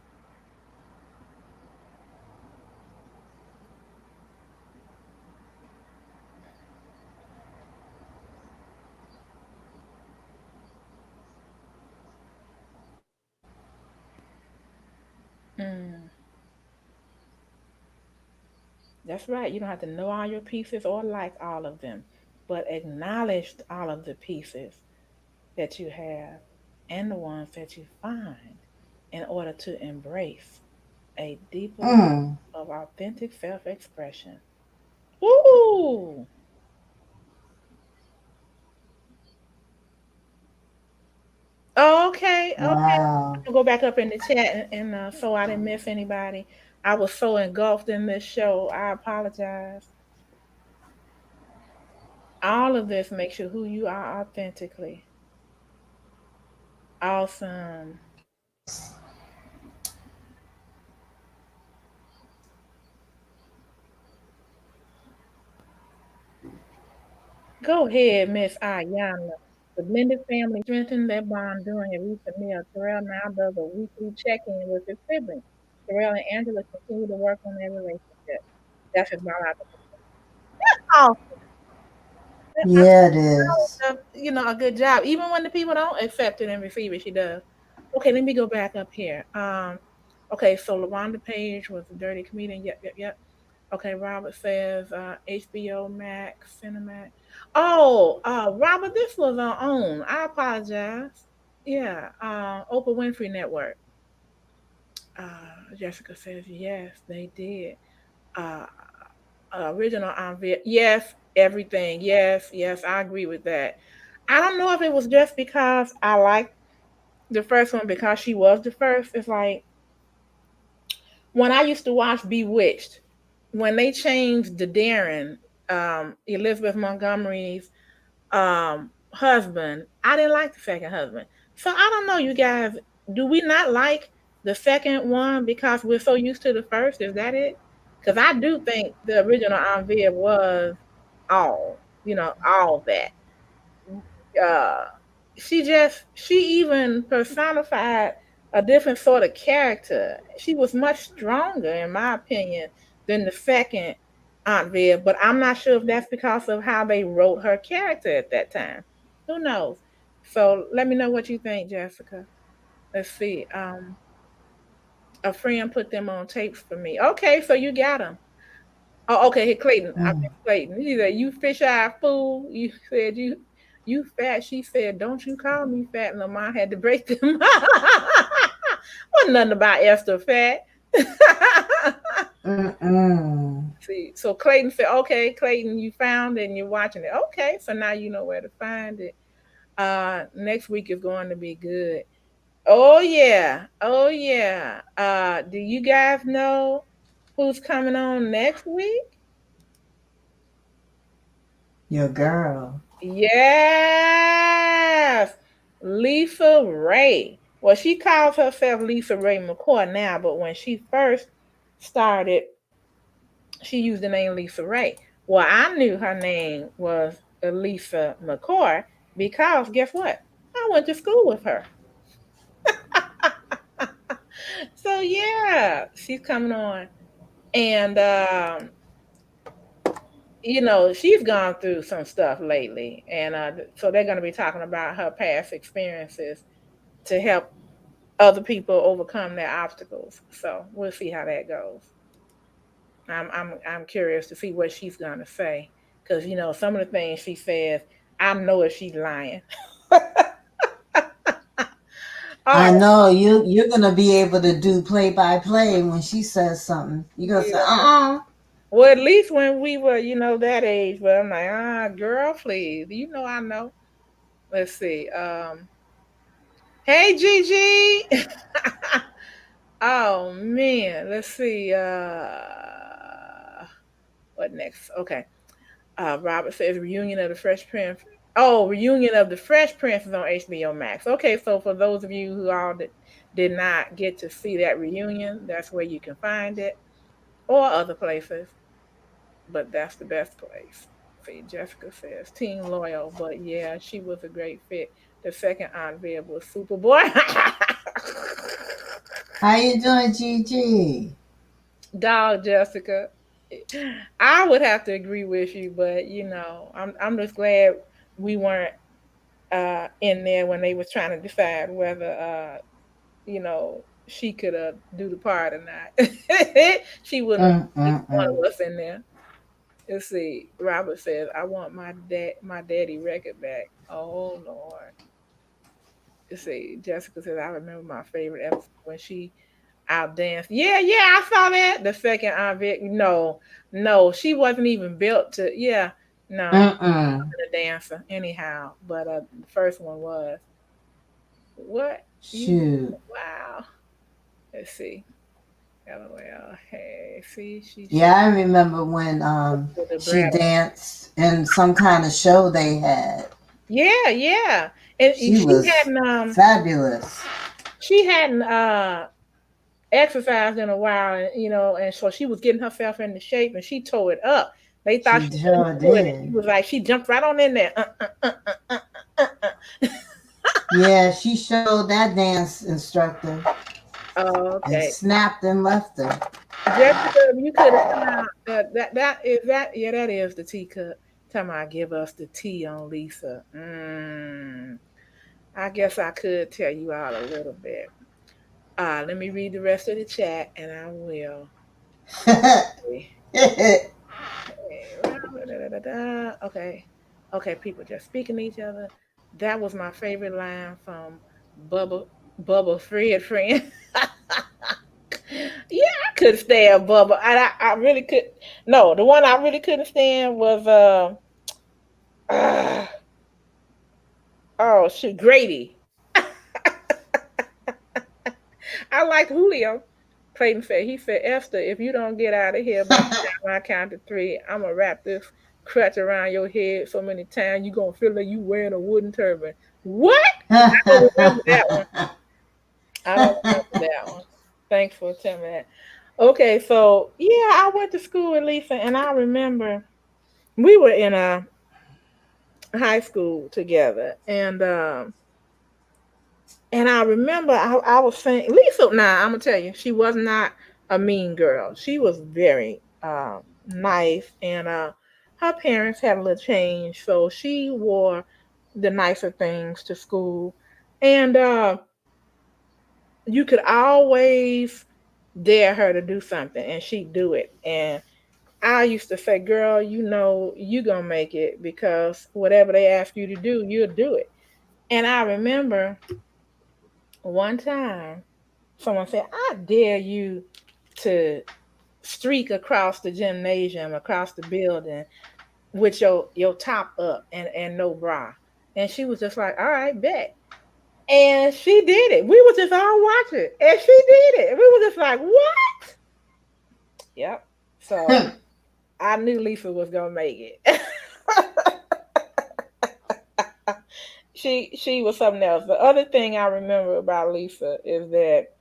Mm, that's right. You don't have to know all your pieces or like all of them, but acknowledge all of the pieces that you have and the ones that you find in order to embrace a deeper level Mm. of authentic self expression. Ooh! Okay, okay. Wow. I'll go back up in the chat and so I didn't miss anybody. I was so engulfed in this show. I apologize. All of this makes you who you are authentically. Awesome. Go ahead, Miss Iyanla. The blended family strengthened their bond during a recent meal. Terrell now does a weekly check-in with his siblings. Terrell and Angela continue to work on their relationship. That's his biological. Oh, Yeah, it is. a good job. Even when the people don't accept it and receive it, she does. Okay, let me go back up here. Okay, so LaWanda Page was a dirty comedian. Yep, yep, yep. Okay, Robert says HBO Max, Cinemax. Oh, Robert, this was our own. I apologize. Yeah, Oprah Winfrey Network. Jessica says yes, they did. Uh, Original on yes, everything. Yes, yes, I agree with that. I don't know if it was just because I liked the first one because she was the first. It's like when I used to watch Bewitched, when they changed the Darren, Elizabeth Montgomery's husband, I didn't like the second husband. So I don't know, you guys, do we not like the second one because we're so used to the first? Is that it? Because I do think the original Anvia was all that. uh she even personified a different sort of character. She was much stronger, in my opinion, than the second Aunt Viv, but I'm not sure if that's because of how they wrote her character at that time. Who knows? So let me know what you think, Jessica. Let's see. A friend put them on tapes for me. Okay, so you got them. Oh, okay. Here, Clayton. I Mm. miss Clayton. He said, "You fish eye fool." You said you fat. She said, "Don't you call me fat." And Lamar had to break them. Wasn't nothing about Esther fat. Mm-mm. See, so Clayton said, "Okay, Clayton, you found it and you're watching it. Okay, so now you know where to find it. Next week is going to be good. Oh yeah, oh yeah. Do you guys know who's coming on next week? Your girl. Yes, Lisa Ray. Well, she calls herself Lisa Ray McCoy now, but when she first started, she used the name Lisa Ray. Well, I knew her name was Elisa McCoy because guess what? I went to school with her. So yeah, she's coming on, and she's gone through some stuff lately, and so they're going to be talking about her past experiences to help other people overcome their obstacles. So we'll see how that goes. I'm curious to see what she's gonna say because some of the things she says, I know if she's lying. I Oh know you're gonna be able to do play by play when she says something. You're gonna say, yeah. Well, at least when we were, that age. But I'm like, girl, please. I know. Let's see. Hey, Gigi. Oh man. Let's see. What next? Okay. Robert says reunion of the Fresh Prince. Oh, reunion of the Fresh Prince is on HBO Max. Okay, so for those of you who all did not get to see that reunion, that's where you can find it, or other places, but that's the best place. See, Jessica says Team Loyal, but yeah, she was a great fit. The second Aunt Viv was Superboy. how you doing, Gigi? Dog, Jessica. I would have to agree with you, but I'm just glad we weren't in there when they was trying to decide whether you know she could do the part or not. She wouldn't have either one Mm-mm-mm. of us in there. Let's see. Robert says, "I want my daddy record back." Oh Lord. Let's see. Jessica says, "I remember my favorite episode when she out danced." Yeah, yeah, I saw that. The second Aunt Vic. No, no, she wasn't even built to. Yeah, no, Mm-mm. a dancer anyhow. But the first one was what you. Shoot. Wow. Let's see. LOL. Hey, see, she Yeah, I remember when with the she brattle. danced in some kind of show they had. Yeah, yeah. And She was fabulous. she hadn't exercised in a while, and and so she was getting herself into shape, and she tore it up. They thought She she couldn't sure do it, and she did. was like, she jumped right on in there. Yeah, she showed that dance instructor Oh, and okay. snapped and left her. Jessica, if you could have come out, that is that. Yeah, that is the tea cup. Time I give us the tea on Lisa. I guess I could tell you all a little bit. Let me read the rest of the chat, and I will. Okay. Okay, people just speaking to each other. That was my favorite line from Bubba Fred friend. Yeah, I could stand Bubba. I really could. No, the one I really couldn't stand was uh oh shoot, Grady. I like Julio. Clayton said, he said, Esther, if you don't get out of here by the time I count to three, I'm going to wrap this crutch around your head so many times you're going to feel like you wearing a wooden turban. What? I don't remember that one. I don't remember that one. Thanks for telling me that. Okay, so yeah, I went to school with Lisa, and I remember we were in a high school together, and I remember I was saying, Lisa, now I'm gonna tell you, she was not a mean girl. She was very nice, and her parents had a little change, so she wore the nicer things to school, and you could always dare her to do something, and she'd do it. And I used to say, "Girl, you gonna make it because whatever they ask you to do, you'll do it." And I remember one time someone said, "I dare you to streak across the gymnasium, across the building with your top up and no bra." And she was just like, "All right, bet." And she did it. We was just all watching, and she did it. And we were just like, "What?" Yep. So I knew Lisa was gonna make it. She was something else. The other thing I remember about Lisa is that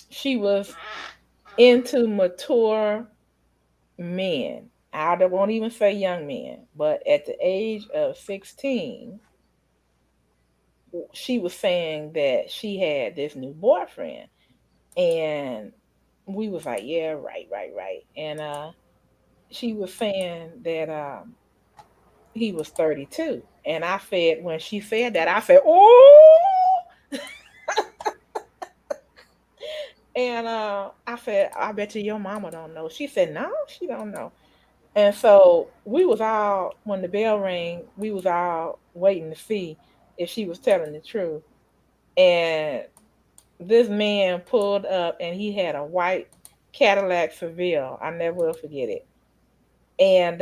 she was into mature men. I don't won't even say young men, but at the age of 16, she was saying that she had this new boyfriend, and we was like, yeah, right, right, right. And she was saying that he was 32, and I said, when she said that, I said, oh. And I said, I bet you your mama don't know. She said, no, she don't know. And so we was all, when the bell rang, we was all waiting to see if she was telling the truth. And this man pulled up, and he had a white Cadillac Seville. I never will forget it. And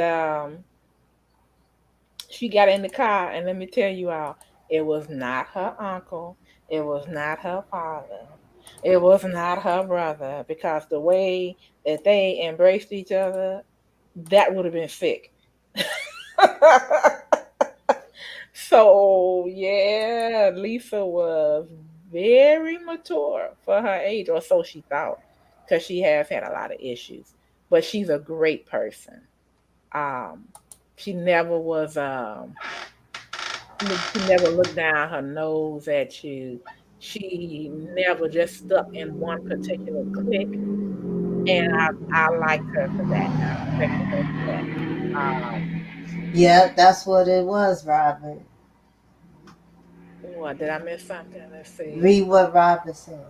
she got in the car, and let me tell you all, it was not her uncle, it was not her father, it was not her brother, because the way that they embraced each other, that would have been sick. So yeah, Lisa was very mature for her age, or so she thought, because she has had a lot of issues. But she's a great person. Um, she never was she never looked down her nose at you. She never just stuck in one particular clique, and I liked her for that. I respected her for that. Yep, that's what it was, Robert. What did I miss something? Let's see. Read what Robert said.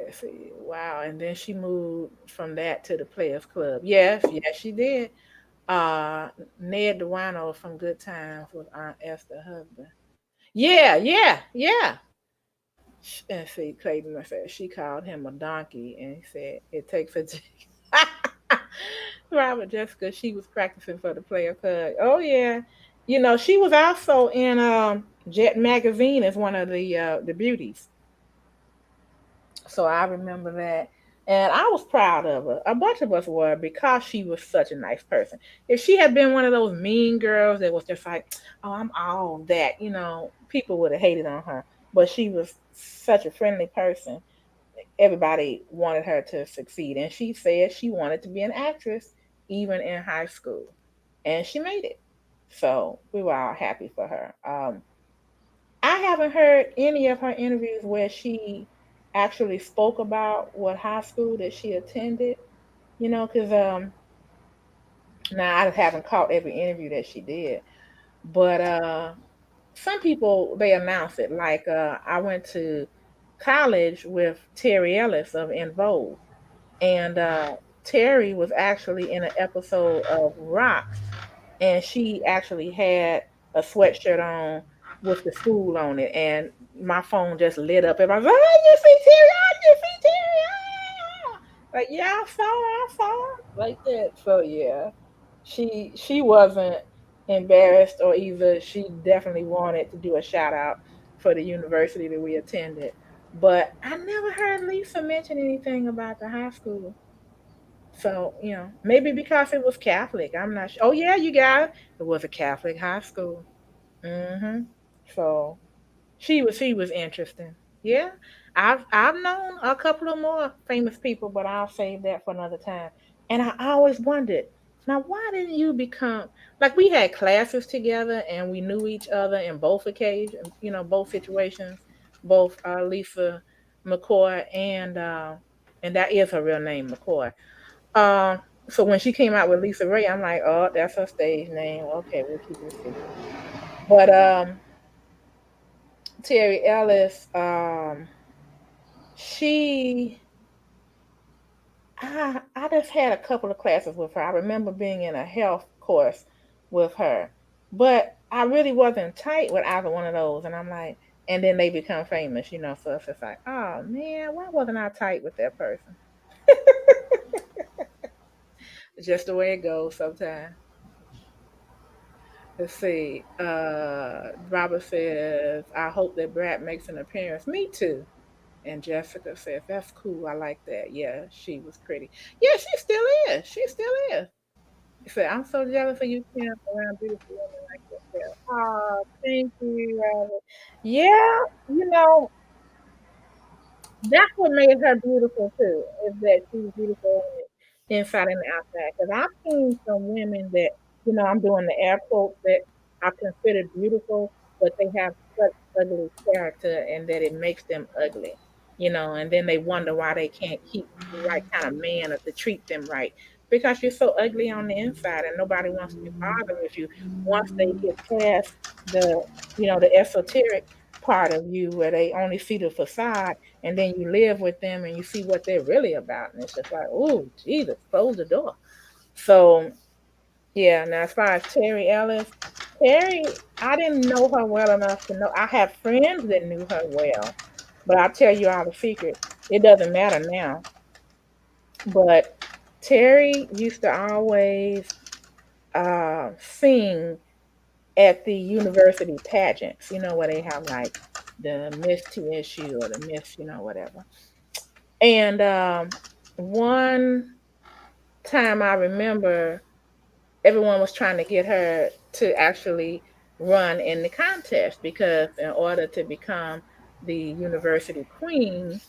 Let's see. Wow. And then she moved from that to the Players Club. Yes, yes, she did. Uh, Ned DeWino from Good Times was Aunt Esther's husband. Yeah, yeah, yeah. And see, Clayton said she called him a donkey, and he said it takes a Robert Jessica. She was practicing for the Player Club. Oh yeah, she was also in Jet magazine as one of the beauties. So I remember that. And I was proud of her. A bunch of us were because she was such a nice person. If she had been one of those mean girls that was just like, oh, I'm all that, people would have hated on her. But she was such a friendly person. Everybody wanted her to succeed. And she said she wanted to be an actress even in high school. And she made it. So we were all happy for her. I haven't heard any of her interviews where she actually spoke about what high school that she attended, because now I haven't caught every interview that she did, but some people they announce it. Like I went to college with Terry Ellis of In Vogue, and Terry was actually in an episode of Rock, and she actually had a sweatshirt on with the school on it, and my phone just lit up, and I was like, "Oh, you see Terry? Oh, you see Terry? Ah!" Like, yeah, I saw her, like that. So yeah, she wasn't embarrassed, or either she definitely wanted to do a shout out for the university that we attended. But I never heard Lisa mention anything about the high school. So, maybe because it was Catholic. I'm not sure. Oh, yeah, you got it. It was a Catholic high school. Hmm. So she was interesting. Yeah. I've known a couple of more famous people, but I'll save that for another time. And I always wondered, now why didn't you become like we had classes together and we knew each other in both occasions, both situations, both Lisa McCoy and that is her real name, McCoy. So when she came out with Lisa Ray, I'm like, oh, that's her stage name. Okay, we'll keep it secret. But Terry Ellis, she, I just had a couple of classes with her. I remember being in a health course with her, but I really wasn't tight with either one of those. And I'm like, and then they become famous, so it's just like, oh man, why wasn't I tight with that person? Just the way it goes sometimes. Let's see. Robert says, I hope that Brad makes an appearance. Me too. And Jessica says, that's cool. I like that. Yeah, she was pretty. Yeah, she still is. She still is. He said, I'm so jealous of you, Kim, around beautiful women like yourself. Oh, thank you, Robert. Yeah, that's what made her beautiful too, is that she's beautiful on the inside and the outside. Because I've seen some women that, I'm doing the air quotes that are considered beautiful, but they have such ugly character and that it makes them ugly, and then they wonder why they can't keep the right kind of man or to treat them right. Because you're so ugly on the inside and nobody wants to bother with you once they get past the esoteric part of you where they only see the facade, and then you live with them and you see what they're really about, and it's just like, oh Jesus, close the door. So yeah, now as far as Terry Ellis, Terry, I didn't know her well enough to know. I have friends that knew her well, but I'll tell you all the secret. It doesn't matter now. But Terry used to always sing at the university pageants, where they have like the Miss TSU or the Miss, whatever. And one time I remember everyone was trying to get her to actually run in the contest because in order to become the university queen,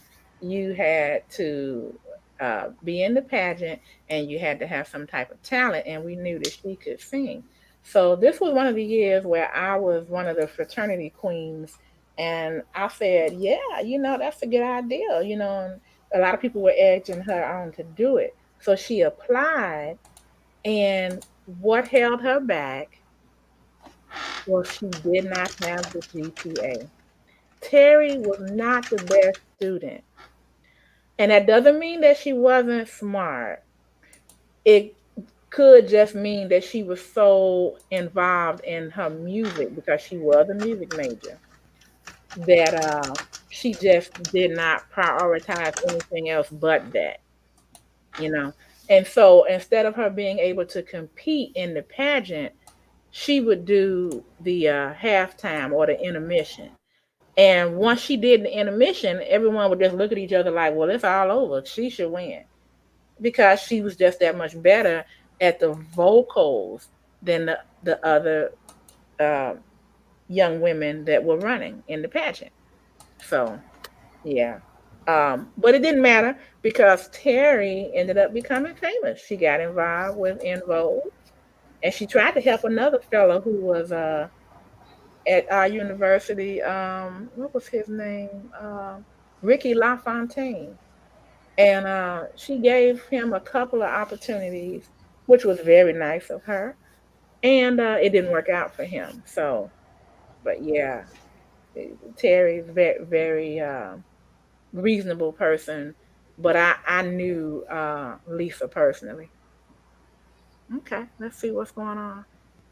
you had to be in the pageant and you had to have some type of talent. And we knew that she could sing. So this was one of the years where I was one of the fraternity queens. And I said, yeah, that's a good idea. And a lot of people were edging her on to do it. So she applied, and what held her back was she did not have the GPA. Terry was not the best student, And that doesn't mean that she wasn't smart. It could just mean that she was so involved in her music because she was a music major that she just did not prioritize anything else but that, you know. And so instead of her being able to compete in the pageant, she would do the halftime or the intermission. And once she did the intermission, everyone would just look at each other like, well, it's all over. She should win because she was just that much better at the vocals than the other uh, young women that were running in the pageant. So, yeah. But it didn't matter because Terry ended up becoming famous. She got involved with In Vogue, and she tried to help another fellow who was at our university. What was his name? Ricky LaFontaine. And she gave him a couple of opportunities, which was very nice of her. And it didn't work out for him. So, but yeah, Terry's very, very reasonable person. But I knew Lisa personally. Okay, let's see what's going on.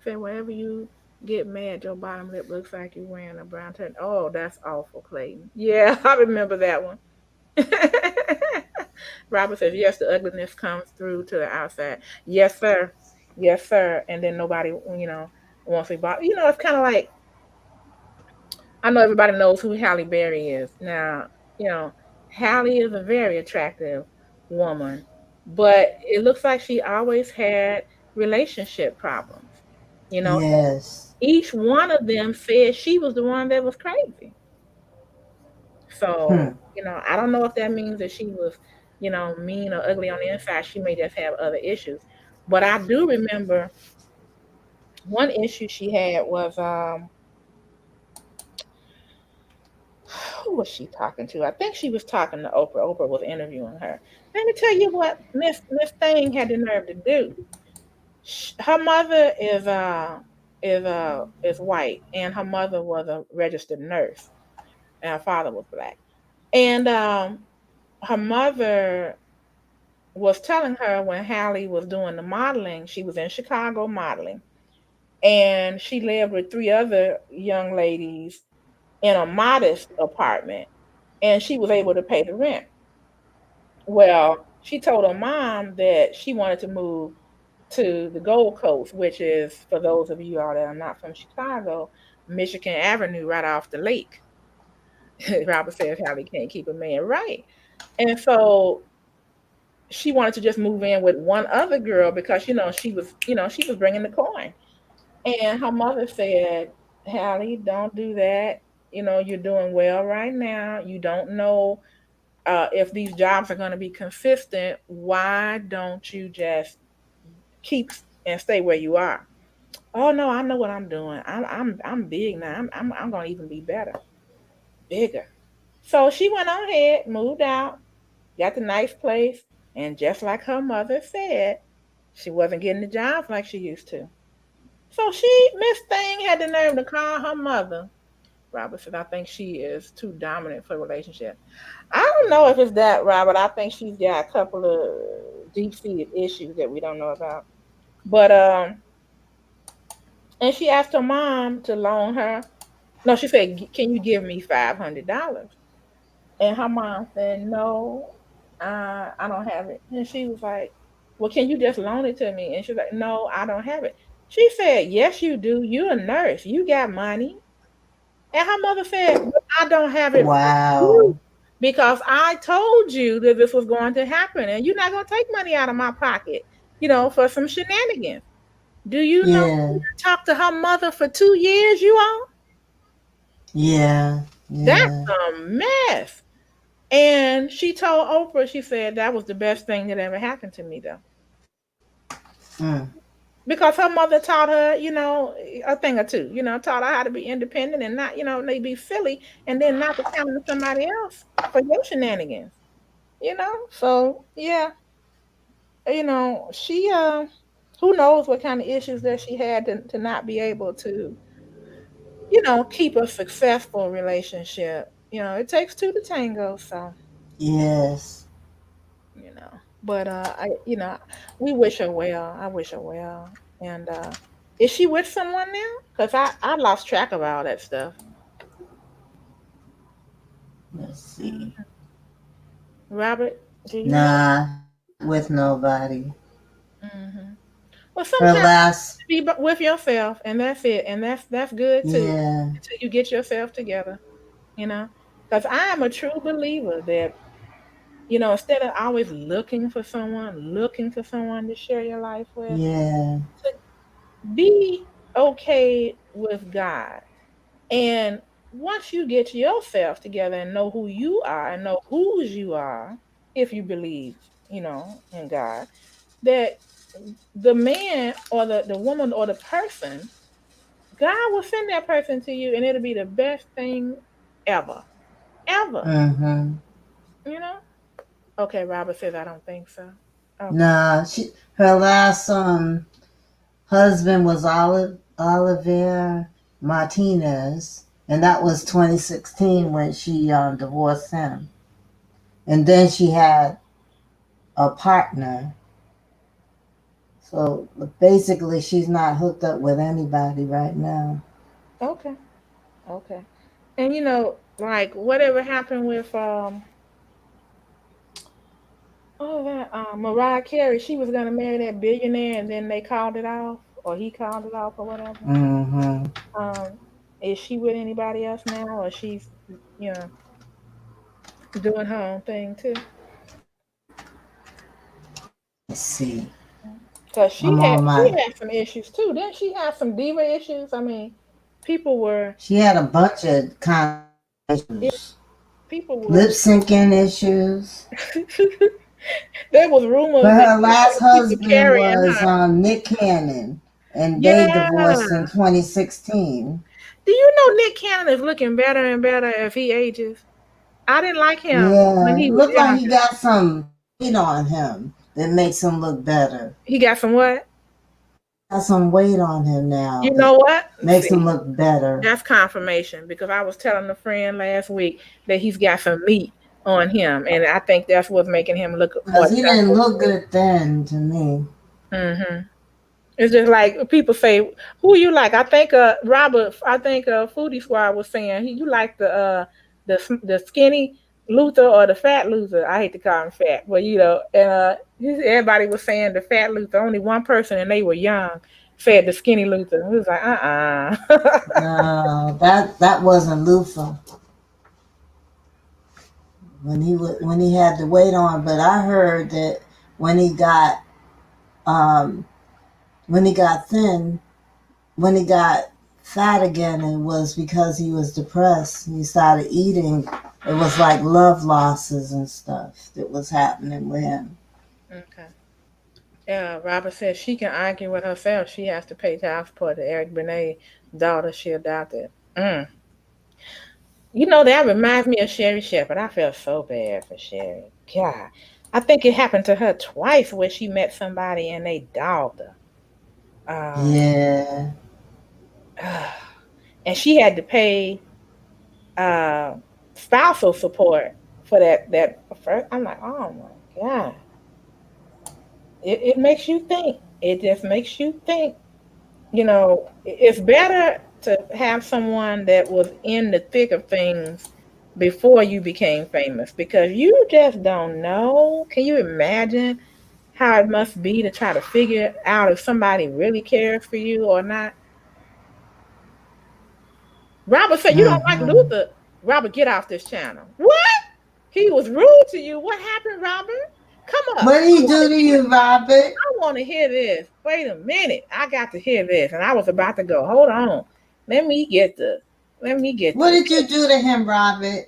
Say whenever you get mad, your bottom lip looks like you're wearing a brown turn. Oh, that's awful, Clayton. Yeah, I remember that one. Robert says, yes, the ugliness comes through to the outside. Yes, sir. Yes, sir. And then nobody, wants to bother. It's kind of like, I know everybody knows who Halle Berry is. Now, you know, Halle is a very attractive woman, but it looks like she always had relationship problems. And Yes. each one of them said she was the one that was crazy. So, Hmm. I don't know if that means that she was, mean or ugly on the inside. She may just have other issues. But I do remember one issue she had was who was she talking to? I think she was talking to Oprah. Oprah was interviewing her. Let me tell you what Miss Thing had the nerve to do. Her mother is white, and her mother was a registered nurse, and her father was black. And her mother was telling her when Hallie was doing the modeling, she was in Chicago modeling, and she lived with three other young ladies in a modest apartment, and she was able to pay the rent. Well, she told her mom that she wanted to move to the Gold Coast, which is, for those of you all that are not from Chicago, Michigan Avenue right off the lake. Robert says Hallie can't keep a man right. And so she wanted to just move in with one other girl because she was bringing the coin. And her mother said, Hallie, don't do that. You're doing well right now. You don't know if these jobs are going to be consistent. Why don't you just keep and stay where you are? Oh no, I know what I'm doing. I'm big now. I'm going to even be better, bigger. So she went on ahead, moved out, got the nice place, and just like her mother said, she wasn't getting the jobs like she used to. So Miss Thing, had the nerve to call her mother. Robert said, I think she is too dominant for a relationship. I don't know if it's that, Robert. I think she's got a couple of deep-seated issues that we don't know about. But and she asked her mom to loan her. No, she said, "Can you give me $500?" And her mom said, "No, I don't have it." And she was like, "Well, can you just loan it to me?" And she's like, "No, I don't have it." She said, "Yes, you do. You're a nurse. You got money." And her mother said, "But I don't have it for you Wow. because I told you that this was going to happen, and you're not going to take money out of my pocket, for some shenanigans." Do you know Yeah. I talked to her mother for 2 years, you all? Yeah. That's Yeah. a mess. And she told Oprah, she said that was the best thing that ever happened to me, though. Mm. Because her mother taught her, a thing or two, taught her how to be independent and not, they be silly and then not to count on somebody else for your shenanigans, So, yeah, she, who knows what kind of issues that she had to not be able to, keep a successful relationship. It takes two to tango, so. Yes. But we wish her well. I wish her well. And is she with someone now? Cause I lost track of all that stuff. Let's see. Mhm. Robert, do you know? Nah, not with nobody. Hmm. Well, Her sometimes last, be with yourself, and that's it, and that's good too. yeah, Until you get yourself together, you know. Because I am a true believer that instead of always looking for someone to share your life with, yeah, to be okay with God. And once you get yourself together and know who you are and know whose you are, if you believe, in God, that the man or the woman or the person, God will send that person to you and it'll be the best thing ever. Ever. mm-hmm. You know? Okay, Robert says I don't think so. Okay. Nah, her last husband was Oliver Martinez, and that was 2016 when she divorced him. And then she had a partner. So basically, she's not hooked up with anybody right now. Okay. Okay. And like whatever happened with that Mariah Carey, she was gonna marry that billionaire and then they called it off or he called it off or whatever. Mm-hmm. Um, is she with anybody else now or she's you know doing her own thing too? Let's see. Cause I'm on she my. had some issues too. Didn't she have some diva issues? I mean, people were She had a bunch of kind of it, issues, people lip were syncing issues. there was rumors But that her last people husband carrying was her. Nick Cannon, and they divorced Yeah. in 2016. Do you know Nick Cannon is looking better and better as he ages? I didn't like him when Yeah, he was look like he younger. got some weight on him that makes him look better. He got some what? Got some weight on him now You that know what? makes him See, look better. that's confirmation because I was telling a friend last week that he's got some meat on him, and I think that's what's making him look more Because he didn't attractive look to me. good then to me. Hmm. It's just like people say, "Who you like?" I think Robert. I think Foodie Squad was saying you like the skinny Luther or the fat Luther. I hate to call him fat, but and everybody was saying the fat Luther. Only one person, and they were young, said the skinny Luther. It was like, No, that wasn't Luther when he had the weight on. But I heard that when he got um, when he got thin, when he got fat again, it was because he was depressed. He started eating. It was like love losses and stuff that was happening with him. Okay. Yeah, Robert says she can argue with herself. She has to pay child support to Eric Benet's daughter she adopted. Mm. That reminds me of Sherry Shepherd. I feel so bad for Sherry. God. I think it happened to her twice where she met somebody and they dogged her. Yeah. And she had to pay uh, spousal support for that first. I'm like, oh my God. It makes you think. It just makes you think. It's better to have someone that was in the thick of things before you became famous because you just don't know. Can you imagine how it must be to try to figure out if somebody really cares for you or not? Robert said, you don't like Mm-hmm. Luther. Robert, get off this channel. What? He was rude to you. What happened, Robert? Come up. What did I he want do to to hear you, Robert? I want to hear this. Wait a minute. I got to hear this. And I was about to go. Hold on. Let me get the let me get What the did you do to him, Robert?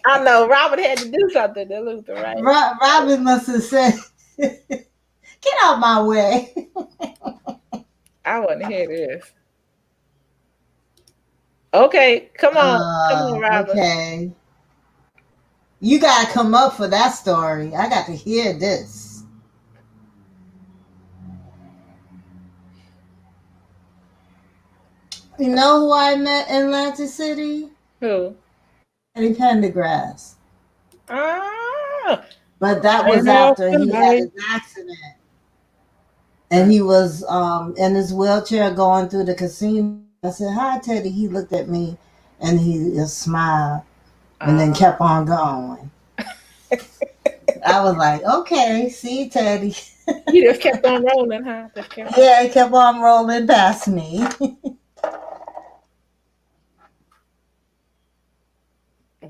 I know Robert had to do something to Luther, right? Robert must have said, "Get out my way." I want to hear this. Okay, come on. Come on, Robert. Okay. You gotta come up for that story. I got to hear this. You know who I met in Atlantic City? Who? Eddie Pendergrass. Ah, But that was turn off after the he had light. an accident and he was in his wheelchair going through the casino. I said, "Hi, Teddy." He looked at me and he just smiled and then Ah, kept on going. I was like, "Okay, see, Teddy." you just kept on rolling, huh? Just kept on. Yeah, he kept on rolling past me.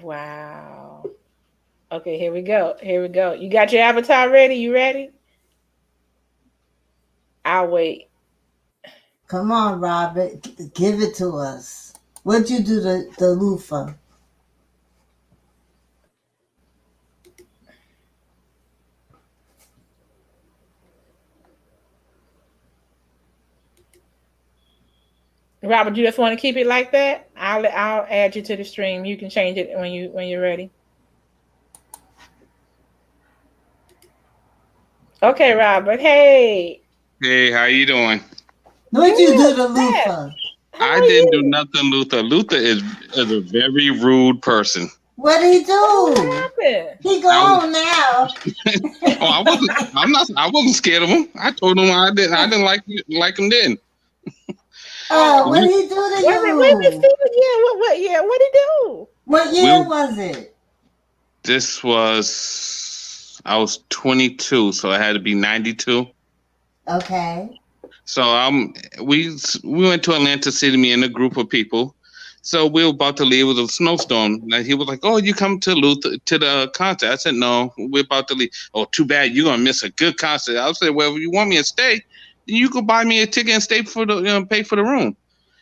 Wow. Okay, here we go. Here we go. You got your avatar ready? You ready? I'll wait. Come on, Robert, give it to us. What'd you do to the loofah? Robert, you just want to keep it like that? I'll add you to the stream. You can change it when you're ready. Okay, Robert. Hey. Hey, how you doing? What'd you Good. do to Beth, Luther? how I are didn't do you? nothing, Luther. Luther is a very rude person. What'd he What do? happened? He I was, gone now. oh, I wasn't. I'm not. I wasn't scared of him. I told him I didn't. I didn't like him then. Oh, What'd he do to wait a minute, you? Steven. Yeah, yeah, what'd he do? What year We. was it? This was. I was 22, so I had to be 92. Okay. So we went to Atlanta City, me and a group of people. So we were about to leave. It was a snowstorm. And he was like, "Oh, you come to Luther to the concert?" I said, "No, we're about to leave." "Oh, too bad. You're gonna miss a good concert." I said, "Well, if you want me to stay, then you could buy me a ticket and stay for the pay for the room."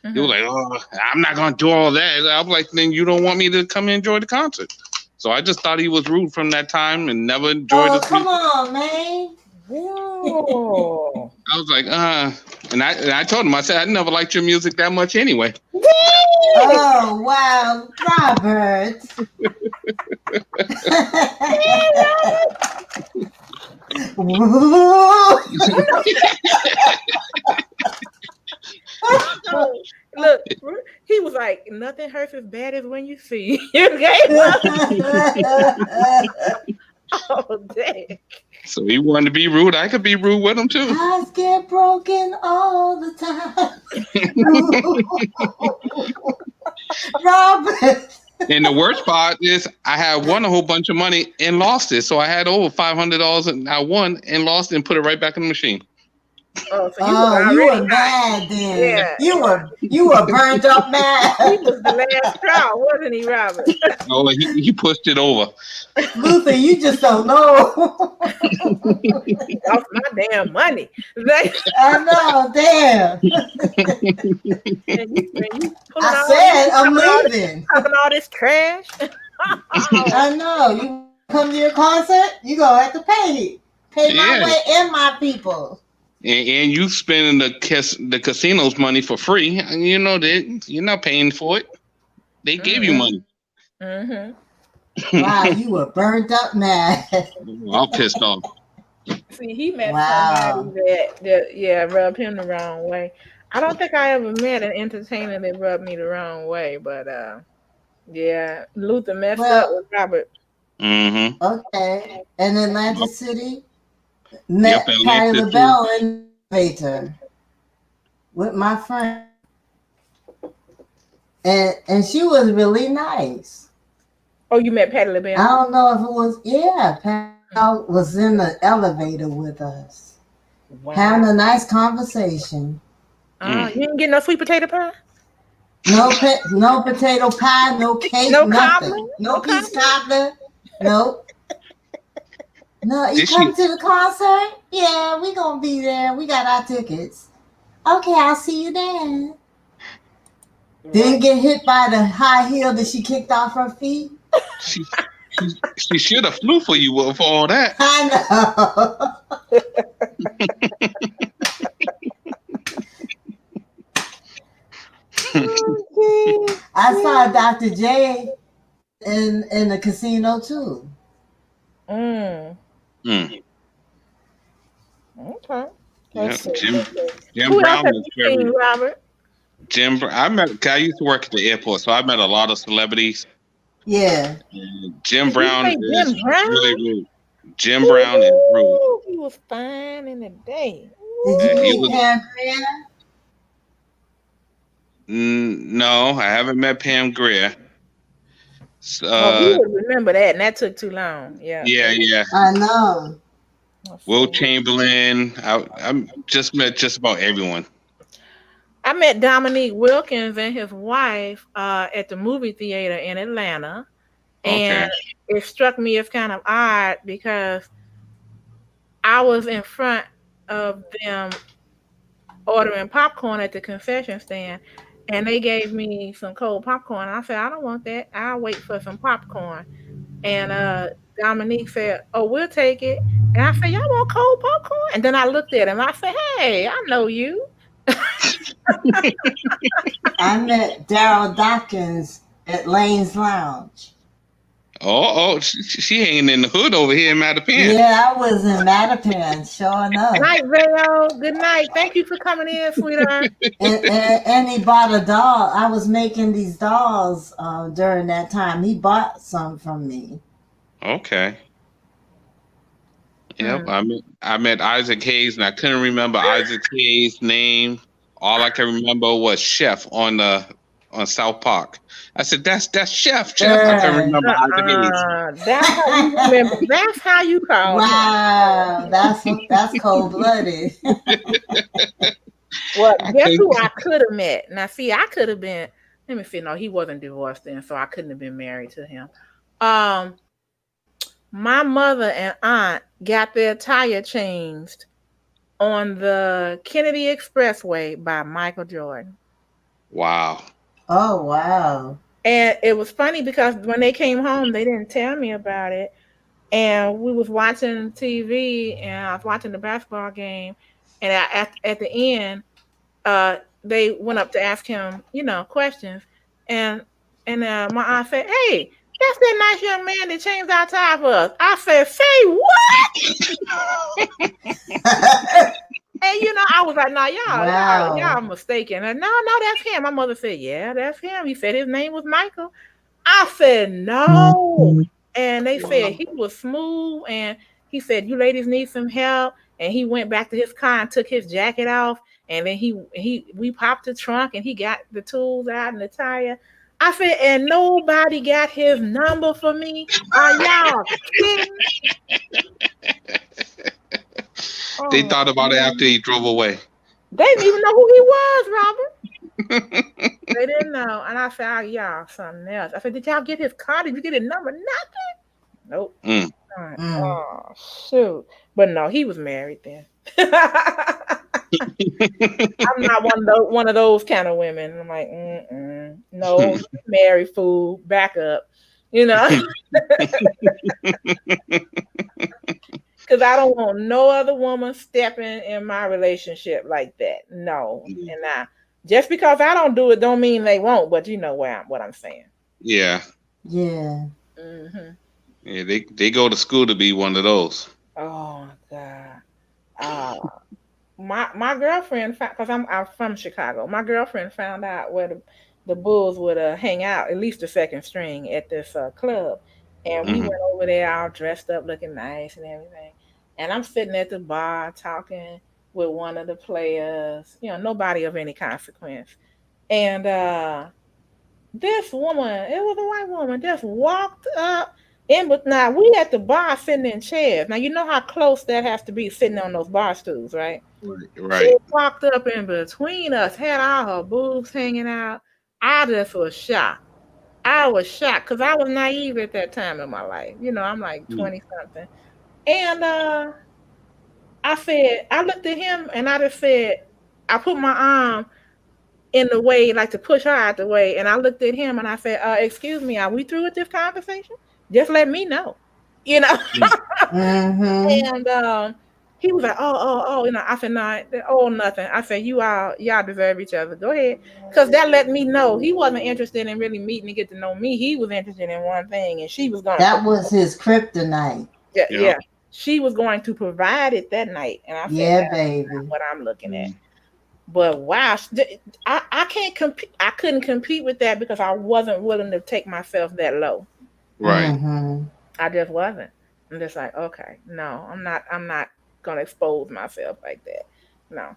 He was Mm-hmm. like, "Oh, I'm not gonna do all that." I was like, "Then you don't want me to come and enjoy the concert?" So I just thought he was rude from that time and never enjoyed Oh, his come music. on, man. Whoa. I was like, and I told him, I said, I never liked your music that much anyway. Dang! Oh, wow, Robert. Oh, look, he was like, nothing hurts as bad as when you see. You gave up. Oh, dang. So he wanted to be rude. I could be rude with him too. Hearts get broken all the time. Robert. And the worst part is I had won a whole bunch of money and lost it. So I had over $500 and I won and lost it and put it right back in the machine. Oh, so you was Oh, you already were hot. mad then. Yeah, You were burnt up he mad. was the last straw, wasn't he, Robert? Oh, he pushed it over. Luther, you just don't know. Lost my damn money. Like, I know, damn. and you pulling I all you said I'm talking leaving. all this trash. Oh, I know. You come to your concert, you gonna have to pay. Pay my Yeah. way and my people. And you spending the casino's money for free. You know that you're not paying for it. They gave you mm-hmm. money. Mm-hmm. Wow, you were burnt up mad. I'm pissed off. See, he met somebody Wow. that yeah rubbed him the wrong way. I don't think I ever met an entertainer that rubbed me the wrong way, but yeah, Luther messed up Well, with Robert. Mm-hmm. okay. In Atlantic City, Yep, met Patty Atlanta too. LaBelle in the elevator with my friend. And she was really nice. Oh, you met Patty I LaBelle? don't know if it was, yeah, Patty was in the elevator with us, Wow. having a nice conversation. You Mm. didn't get no sweet potato pie? No potato pie, no cake, No cobbler? nothing. No No peach cobbler? cobbler. Nope. No, you Did she? come to the concert? Yeah, we gonna be there. We got our tickets. Okay, I'll see you then. Right. Didn't get hit by the high heel that she kicked off her feet. She she should have flew for you for all that. I know. Okay. I saw Dr. J in the casino too. Mm. Mm. Okay. Yeah, Let's see. Jim Let's see. Jim Who else Brown have was you seen, very Robert? Jim. I met. 'Cause I used to work at the airport, so I met a lot of celebrities. Yeah. Jim Did you Brown say Jim is really Brown? rude. Jim Brown is rude. Ooh, he was fine in the day. Did you He meet was. Pam Grier? No, I haven't met Pam Grier. Oh, we Uh, would remember that, and that took too long. Yeah. yeah, yeah. I know. Let's Will see. Chamberlain. I'm just met just about everyone. I met Dominique Wilkins and his wife at the movie theater in Atlanta, and Okay. it struck me as kind of odd because I was in front of them ordering popcorn at the concession stand, and they gave me some cold popcorn. I said, I don't want that. I'll wait for some popcorn. And Dominique said, "Oh, we'll take it." And I said, "Y'all want cold popcorn?" And then I looked at him. I said, "Hey, I know you." I met Daryl Dawkins at Lane's Lounge. She hanging in the hood over here in Mattapan. Yeah, I was in Mattapan, sure enough. Night, Rayo. Good night. Thank you for coming in, sweetheart. And he bought a doll. I was making these dolls during that time. He bought some from me. Okay. Yep. Hmm. I met Isaac Hayes, and I couldn't remember Isaac Hayes' name. All I can remember was Chef on South Park. I said, "That's Chef. Chef." I couldn't remember Isaac Hayes. That's how you remember. That's how you call him. Wow, that's cold blooded. Well, I guess couldn't. who I could have met? Now, see, I could have been. Let me see. No, he wasn't divorced then, so I couldn't have been married to him. Um, my mother and aunt got their tire changed on the Kennedy Expressway by Michael Jordan. Wow. Oh wow. And it was funny because when they came home, they didn't tell me about it. And we was watching TV, and I was watching the basketball game. And at the end, they went up to ask him, questions. And my aunt said, "Hey, that's that nice young man that changed our tire for us." I said, "Say what?" And I was like, "No, y'all Wow. mistaken." And no, that's him. My mother said, "Yeah, that's him." He said his name was Michael. I said, "No." And they said Wow. he was smooth, and he said, "You ladies need some help." And he went back to his car and took his jacket off, and then we popped the trunk, and he got the tools out and the tire. I said, "And nobody got his number for me? Are y'all kidding?" They Oh, thought about it after he drove away. they didn't even know who he was, Robert. They didn't know. And I said, "Oh, y'all, something else." I said, "Did y'all get his car? Did you get his number?" Nothing. Nope. Mm. Mm. Oh, shoot. But no, he was married then. I'm not one of those kind of women. I'm like, no, married fool, back up, you know, because I don't want no other woman stepping in my relationship like that. No, and just because I don't do it, don't mean they won't. But you know what I'm saying. Yeah. Yeah. Hmm. Yeah. They go to school to be one of those. Oh God. Uh, my girlfriend, because I'm from Chicago. My girlfriend found out where the Bulls would hang out, at least the second string, at this club, and we Hmm. went over there all dressed up, looking nice and everything. And I'm sitting at the bar talking with one of the players, nobody of any consequence. And this woman, it was a white woman, just walked up in. But now we at the bar sitting in chairs. Now you know how close that has to be sitting on those bar stools, right? Right. She Right. walked up in between us, had all her boobs hanging out. I just was shocked. I was shocked because I was naive at that time in my life. I'm like Mm. 20 something. And I looked at him and I just said, I put my arm in the way, like to push her out the way. And I looked at him and I said, "Excuse me, are we through with this conversation? Just let me know." You know? Mm. Mm-hmm. And he was like, "Oh." I said, "No, oh, nothing." I said, y'all deserve each other. Go ahead. Because that let me know he wasn't interested in really meeting to get to know me. He was interested in one thing, and she was going to, That was his kryptonite. yeah, Yep. yeah. She was going to provide it that night. And I said, Yeah, "That's not baby. what I'm looking at." Mm. But wow, I can't compete. I couldn't compete with that because I wasn't willing to take myself that low. Right. I just wasn't. I'm just like, okay, no, I'm not gonna expose myself like that. No.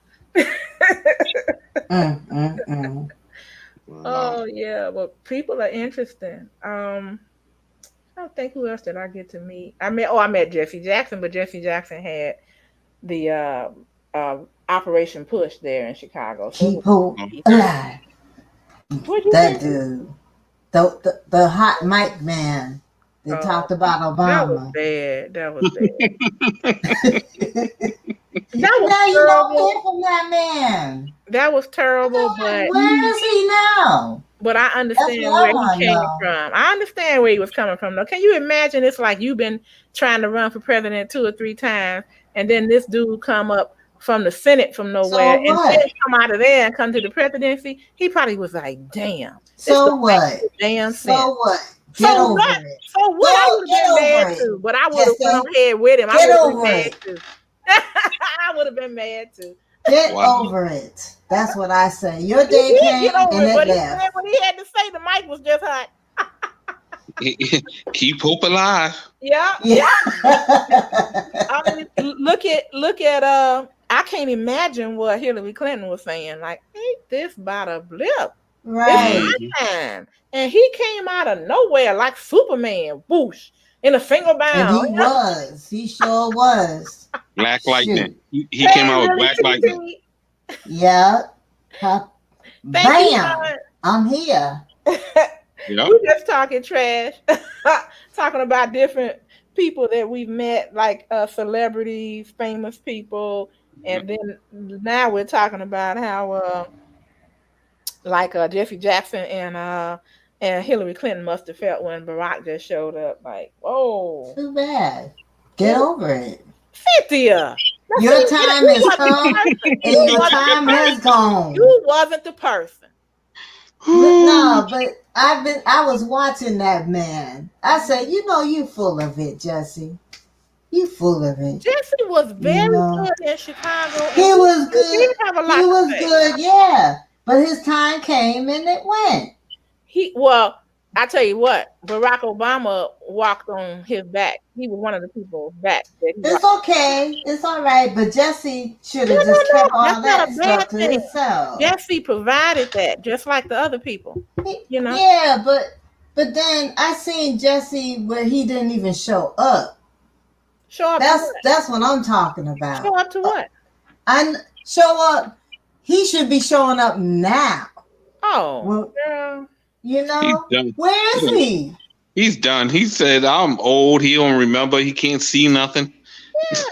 Wow. Oh yeah, but people are interesting. I don't think who else did I get to meet. I met Jesse Jackson, but Jesse Jackson had the Operation Push there in Chicago. So it Keep was hope Oh, alive. what'd you That say? dude, the hot mic man that Oh, talked about that was Obama. bad. That was bad. That was Now you don't terrible. hear from that man. That was terrible, Where is he now? I That's understand what I where he want to came know. from. I understand where he was coming from though. Can you imagine it's like you've been trying to run for president 2 or 3 times and then this dude come up from the Senate from So nowhere and then what? come out of there and come to the presidency? He probably was like, damn, this So don't make what? no damn sense. So what? Get So over what? it. So what? I Go would have get been mad over it. too, but I would have went Jesse, on ahead with him. I get would have been over mad it. too. I would have been mad too. Get wow. over it. That's what I say. Your He day did get came over and it, it but he said left. what he had to say. The mic was just hot. Keep hope alive. Yeah, Yeah. yeah. I mean, look at I can't imagine what Hillary Clinton was saying. Like, ain't this about a blip? It's Right. Mhm. my time. And he came out of nowhere like Superman, whoosh, in a single And bound. he was. He sure was. Black lightning. Shoot. He came Hey, out with really, black lightning. TT. Yeah. Huh. Thank you, Bam. I'm here. Yep. we just talking trash, talking about different people that we've met, like celebrities, famous people, and then now we're talking about how like Jesse Jackson and Hillary Clinton must have felt when Barack just showed up. Like, whoa, Too bad. it Get was over it. Cynthia. Now, Your see, time you has wasn't the come person. and You your wasn't the time has person. gone. You wasn't the person. No, but I was watching that man. I said, you know you full of it, Jesse. You full of it. Jesse was You very know. good in Chicago, and He was he good. did have a He lot to was say. good, yeah. But his time came and it went. Well, I tell you what, Barack Obama walked on his back. He was one of the people's back that he It's walked. okay. It's all right. But Jesse should No, have no, just no. kept all That's not that a stuff bad to thing. himself. Jesse provided that, just like the other people. You know, Yeah, but then I seen Jesse where he didn't even show up. show up to That's what? that's what I'm talking Show about. up to what? I show up. He should be showing up now. Oh, Well, girl. you He's know, done. where is he? He's done. He said, "I'm old. He don't remember. He can't see nothing." Yeah.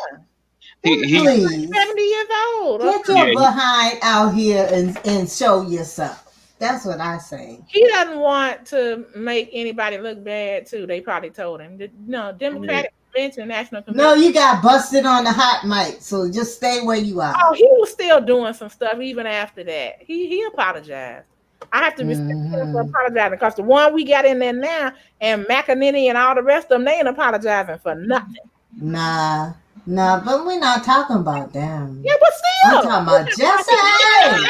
That He man like Please 70 years old or get your yeah. something. behind out here and show yourself. That's what I say. He doesn't want to make anybody look bad, too. They probably told him. No, Yeah. Democratic Convention, National No, Convention. you got busted on the hot mic, so just stay where you Oh, are. he was still doing some stuff even after that. He apologized. I have to respect him for Hmm. apologizing because the one we got in there now and McEnany and all the rest of them, they ain't apologizing for nothing. Nah, nah, but we're not talking about Yeah, them. but I'm still, talking we about just Jesse. talking.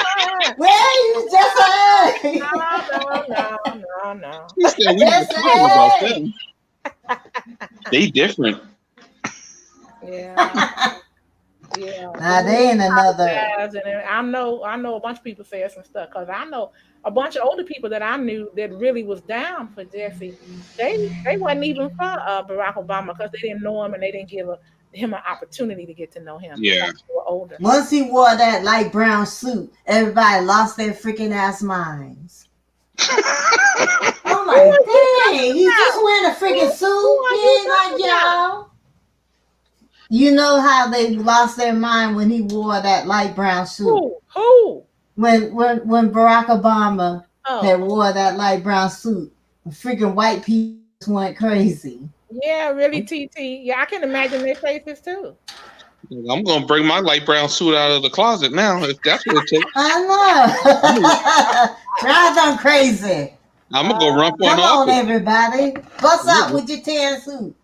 Where are you, Jesse? No. He said we not talking about Jesse. them. They different. Yeah, yeah. Nah, they ain't another. Apologize, and I know a bunch of people said some stuff because I know a bunch of older people that I knew that really was down for Jesse. They wasn't even for Barack Obama because they didn't know him and they didn't give him an opportunity to get to know him because Yeah. they were older. Once he wore that light brown suit, everybody lost their freaking ass minds. I'm Who like, are you dang, talking he's just about? wearing a Who, freaking who suit. are He you ain't like talking about? y'all. You know how they lost their mind when he wore that light brown suit. Who? When Barack Obama had Oh, wore that light brown suit, freaking white people went crazy. yeah, really, TT. Yeah, I can imagine their faces too. I'm gonna bring my light brown suit out of the closet now. If that's what it takes, I know. Drive them crazy. I'm gonna go run for an Come on, office. everybody. Bust out with your tan suit.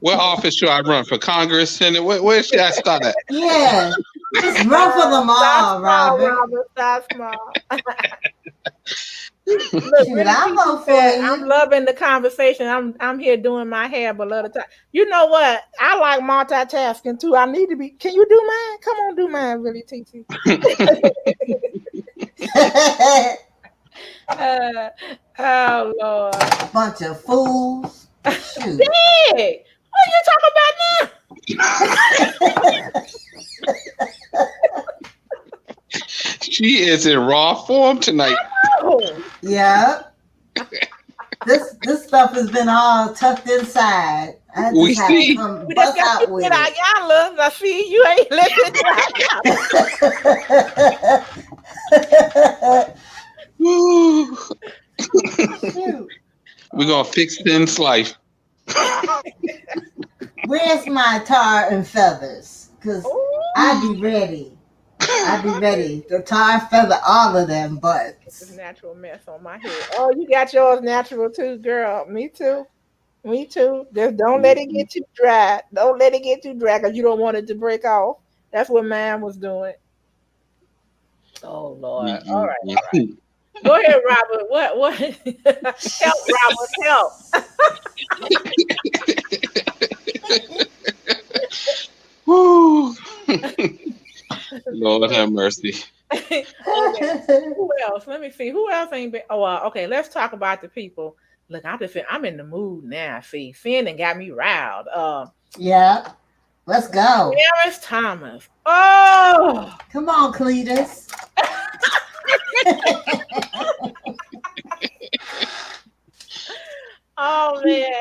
What office should I run for? Congress, Senate? Where should I start at? Yeah. Just run for them Start all, small, Robert. Robert. Start small. Look, Shoot, really, I Kiki vote for said, I'm you. loving the conversation. I'm here doing my hair, but love the time. You know what? I like multitasking too. I need to be. Can you do mine? Come on, do mine, really, TT. Uh, oh Lord. Bunch of fools. Shoot. Hey, what are you talking about now? She is in raw form tonight. Oh, Yeah. This stuff has been all tucked inside. I We just had to see. come we just bust got to out with get our it. Iyanla. Now, see, you ain't listening to Woo. Shoot. We're gonna fix Thin's life. Where's my tar and feathers? Because I'd be ready. I'd be ready to tar and feather all of them this butts. natural mess on my head. Oh, you got yours natural too, girl. Me too. Me too. Just don't let it get too dry. Don't let it get too dry because you don't want it to break off. That's what mine was doing. Oh Lord. All right. All right. Go ahead, Robert. What help, Robert, help. Woo. Lord have mercy. Okay. Who else? Let me see. Who else ain't been? Oh, okay. Let's talk about the people. Look, I'm in the mood now. See, Finn and got me riled. Yeah. Let's go. Harris Thomas. Oh, Come on, Cletus. oh man.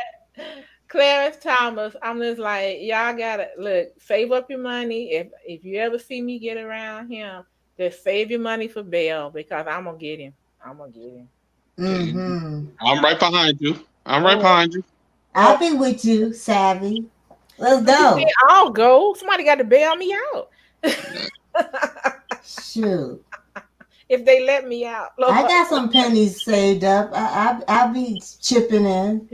Clarence Thomas. I'm just like, y'all gotta look, save up your money. If you ever see me get around him, just save your money for bail because I'm gonna get him. I'm gonna get him. Mm-hmm. I'm right behind you. I'm right Oh, behind you. I'll be with you, Savvy. Let's let me say, go. I'll go. Somebody got to bail me out. Shoot. If they let me out. I Lord. got some pennies saved up. I'll be chipping in,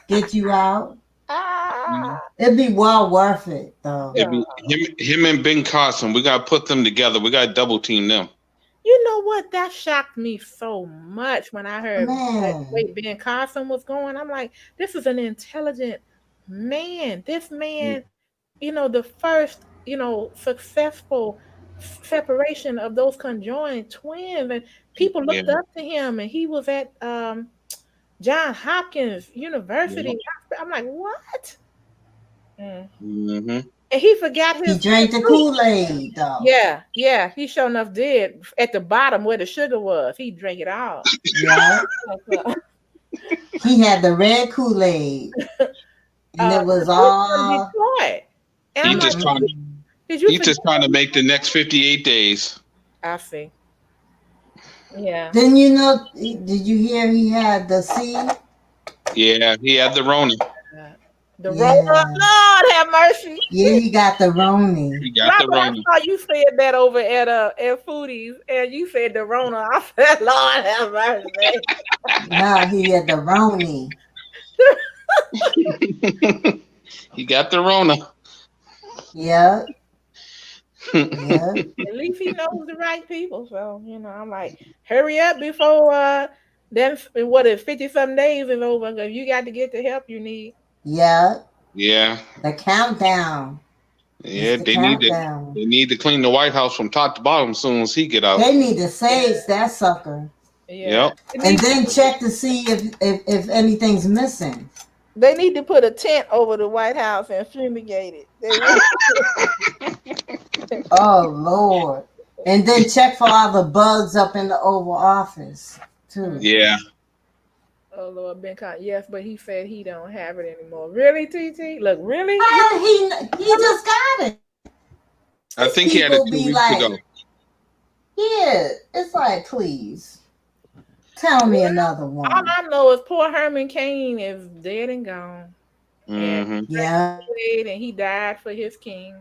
get you out. Ah, It'd be well worth it, though. It'd no. be him and Ben Carson. We gotta put them together. We gotta double team them. You know what? That shocked me so much when I heard that Man. way Ben Carson was going. I'm like, this is an intelligent man. This man, the first, successful separation of those conjoined twins, and people Yeah. looked up to him, and he was at John Hopkins Yeah. University. I'm like, what? Mm. Mm-hmm. And he forgot He his drank the fruit. Kool-Aid, though. Yeah, yeah, he sure enough did. At the bottom where the sugar was, he drank it all. Yeah. Like, He had the red Kool-Aid. And it the was dude from all... Detroit. And He I'm like, just trying to did you he forget? just trying to make the next 58 days. I see. Yeah. Then you know, did you hear he had the C? Yeah, he had the Rona. The Rona, Yeah. Lord have mercy. Yeah, he got the Roni. He got the Robert, I Rona. saw you said that over at Foodies, and you said the Rona. I said, Lord have mercy. No, he had the Roni. He got the Rona. Yeah. Yeah. At least he knows the right people. So, I'm like, hurry up before then what is 50 some days is over because you got to get the help you need. Yeah. Yeah. The countdown. Yeah, It's the countdown. they need to clean the White House from top to bottom as soon as he get out. They need to sage that sucker. Yeah. Yep. And then check to see if anything's missing. They need to put a tent over the White House and fumigate it. Oh Lord. And then check for all the bugs up in the Oval Office too. Yeah. Oh Lord, Ben Con. Yes, but he said he don't have it anymore. Really, TT? Look, really? He just got it. I think he had it People 2 be weeks like, ago. yeah, it's like, please tell me another All one. I know is poor Herman Cain is dead and gone. And Mm-hmm. Yeah, and he died for his king.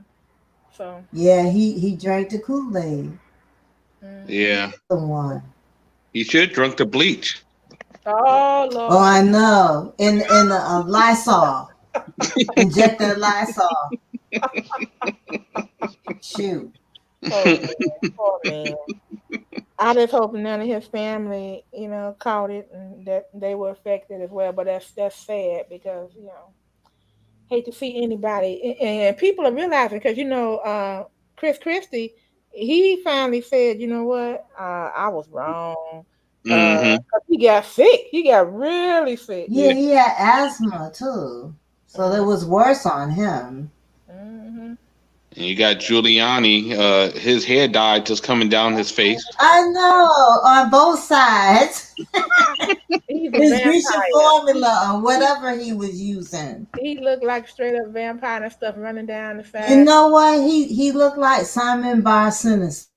So yeah, he drank the Kool-Aid. Yeah. The one. He should drunk the bleach. oh Lord. Oh, I know. In the Lysol. Inject that Lysol. Shoot. Oh man. I just hope none of his family, caught it and that they were affected as well. But that's sad because hate to see anybody, and people are realizing because Chris Christie, he finally said, you know what, I was wrong. 'Cause he got sick. He got really sick. Yeah, he had asthma too. So it was worse on him. Mm-hmm. And you got Giuliani, his hair dyed just coming down his face. I know, on both sides. He's a His Grecian vampire. formula or whatever he was using. He looked like straight up vampire and stuff running down the You side. know what? He looked like Simon Bar Sinister.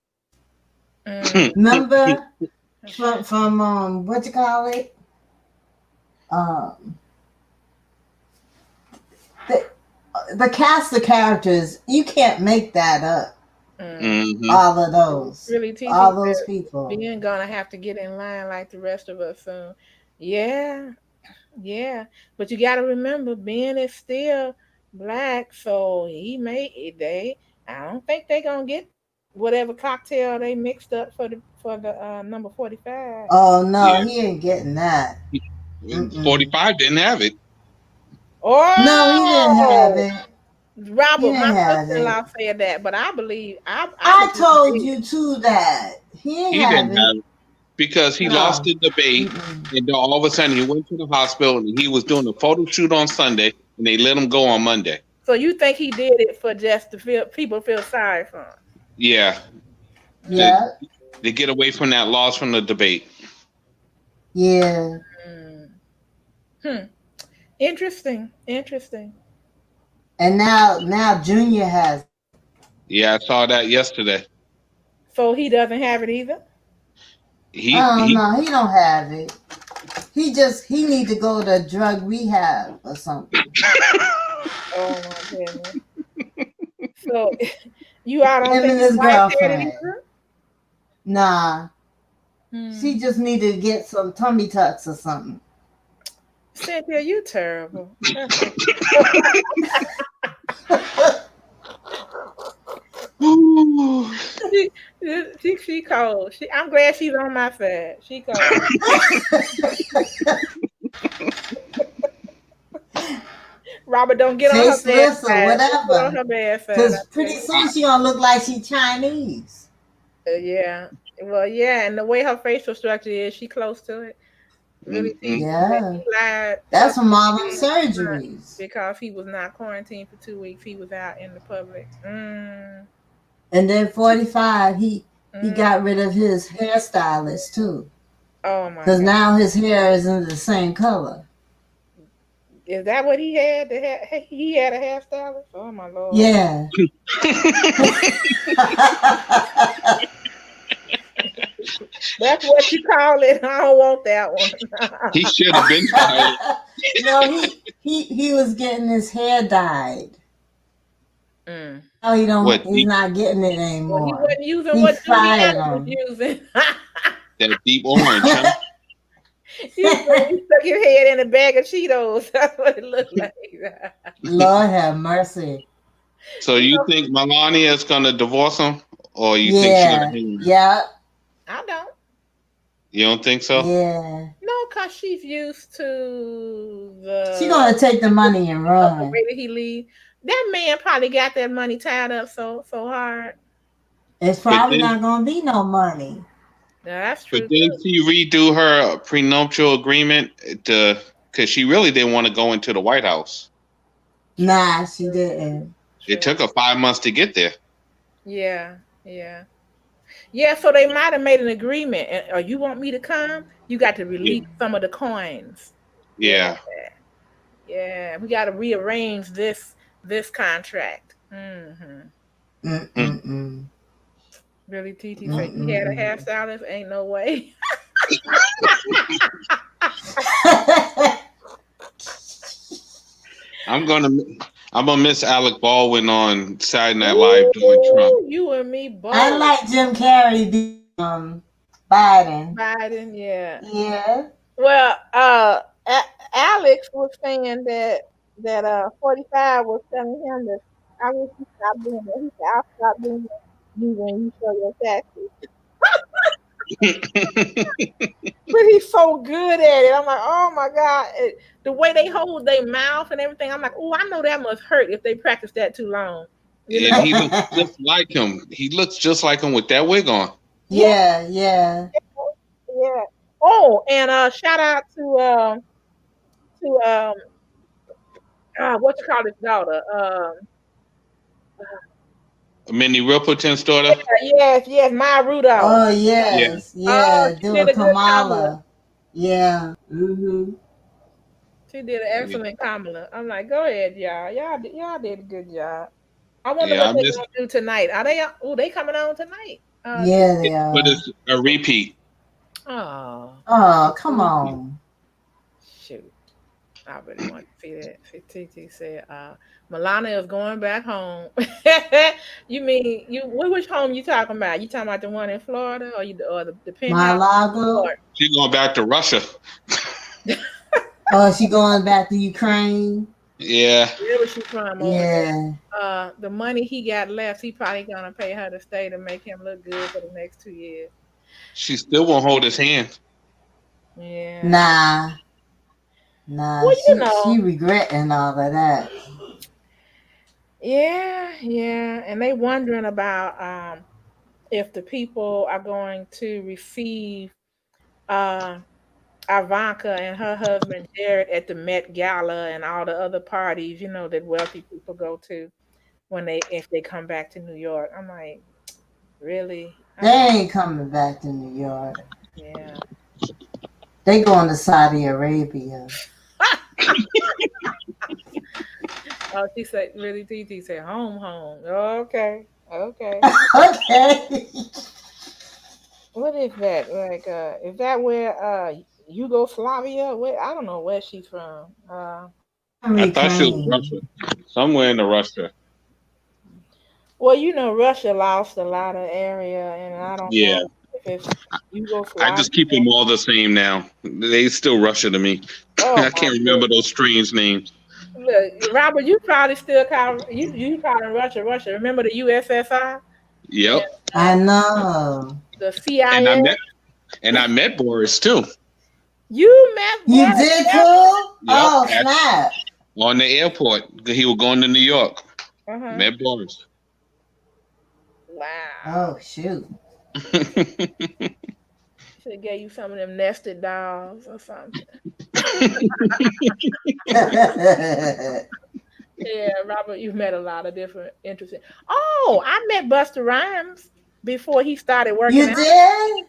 Mm, Remember from what you call it? Um, the the cast of characters. You can't make that up. mm. All of those, Really teaching all those that people. being gonna have to get in line like the rest of us soon. Yeah, yeah. But you gotta remember, Ben is still black, so he may they. I don't think they gonna get whatever cocktail they mixed up for the number 45. Oh no, Yeah, he ain't getting that. Mm-mm. 45 didn't have it. No, he didn't have Oh, it. He Robert, my didn't have sister-in-law it. said that, but I I believe told it. you too that he didn't He have didn't it. have it because he lost No. the debate, Mm-mm. and then all of a sudden he went to the hospital and he was doing a photo shoot on Sunday, and they let him go on Monday. So you think he did it for just to feel people feel sorry for him? Yeah, to Yeah. to get away from that loss from the debate. Yeah. Mm. Hmm. Interesting. Interesting. And now Junior has. Yeah, I saw that yesterday. So he doesn't have it either. He Oh he. no, he don't have it. He need to go to drug rehab or something. Oh my goodness. So I don't Him think and his his wife had it girlfriend. either. Nah. Hmm. She just need to get some tummy tucks or something. Cynthia, you terrible. Ooh. she, she cold. I'm glad she's on my side. She cold. Robert, don't get on her bad Faceless or side. Don't get on whatever. her bad side. Cause I tell pretty you. soon she gonna look like she Chinese. Yeah. Well, yeah, and the way her facial structure is, she close to it. Really, Mm-mm. TT said Yeah. he lied That's publicly from all them surgeries. because he was not quarantined for 2 weeks. He was out in the public. And then 45, he Mm. got rid of his hairstylist too. Oh my Cause God. now his hair isn't the same color. Is that what he had? He had a hairstylist? Oh my Lord. Yeah. That's what you call it. I don't want that one. He should have been fired. No, he was getting his hair dyed. Mm. Oh, What he's not getting it Well, he anymore. wasn't using He what fired Giuliani was him. using. that deep orange, huh? He stuck his head in a bag of Cheetos. That's what it looked like. Lord have mercy. So You you know, think Melania is gonna divorce him, or you think she's gonna Yeah. hang him? Yeah. I don't. You don't think so? Yeah. No, because she's used to She gonna take the money and the run. way that he leave. That man probably got that money tied up so hard. It's But probably then, not gonna be no money. Yeah, that's but true then too. she redo her prenuptial agreement to because she really didn't want to go into the White House. Nah, she didn't. It True. took her 5 months to get there. Yeah, yeah. Yeah, so they might have made an agreement. Or you want me to come? You got to Yeah, release some of the coins. Yeah, yeah. yeah. We got to rearrange this contract. Mm-hmm. Hmm. Mm-mm-mm. Really, TT say he had a Mm-mm-mm. hairstylist? Ain't no way. I'm gonna I'm gonna miss Alec Baldwin on Saturday Night Live doing Trump. Ooh, you and me I both. like Jim Carrey being Biden. Biden, yeah. Yeah. Well, Alex was saying that 45 was telling him that I wish you stop doing that. He said, I'll stop doing that you when you show your taxes. But he's so good at it. I'm like, oh my God. The way they hold their mouth and everything, I'm like, oh, I know that must hurt if they practice that too long. You And know? he looks just like him. He looks just like him with that wig on. Yeah, Yeah, yeah. yeah. Oh, and shout out to what you call his daughter? Minnie Riperton's daughter. Yes, yes, Maya Rudolph. Oh Yeah. yes, Oh, yeah. she did Doing a good Kamala. Kamala. Yeah. Mm-hmm. She did an excellent Kamala. I'm like, go ahead, y'all. Y'all did a good job. I wonder Yeah, what I'm they're just gonna do tonight. Are they? Oh, they coming on tonight. Yeah, they but are. it's a repeat. Oh, Oh, It's a come repeat. on. shoot. I really want to see that. TT said, Milana is going back home. You mean which home you talking about? You talking about the one in Florida or the penthouse in New Mar-a-Lago. York? She's going back to Russia. Oh, she going back to Ukraine. Yeah. Wherever she from over there. Yeah. The money he got left, he probably gonna pay her to stay to make him look good for the next 2 years. She still won't hold his hand. Yeah. Nah, nah. Well, She regretting all of that. yeah, yeah. And they wondering about if the people are going to receive uh Ivanka and her husband Jared at the Met Gala and all the other parties, that wealthy people go to if they come back to New York. I'm like, really? They I'm like, ain't coming back to New York. yeah. They going to Saudi Arabia. Oh, she said, really, TT said, home, home. Okay, okay. Okay. What is that? Like, is that where Yugoslavia? Where I don't know where she's from. From I thought she was Ukraine. Russia. Somewhere in the Russia. Well, Russia lost a lot of area, and I don't Yeah. know if it's I Yugoslavia. just keep them all the same now. They still Russia to me. Oh I my can't remember goodness! those strange names. Look, Robert, you probably still call you calling Russia Russia. Remember the USSR and Yep. I know. the And I CIA? met Boris too. You met You Boris did Yeltsin? too? Yep. Oh snap. On the airport. He was going to New York. Uh-huh. Met Boris. Wow. Oh shoot. Should have gave you some of them nested dolls or something. Yeah, Robert, you've met a lot of different interesting. Oh, I met Buster Rhymes before he started working You out. did?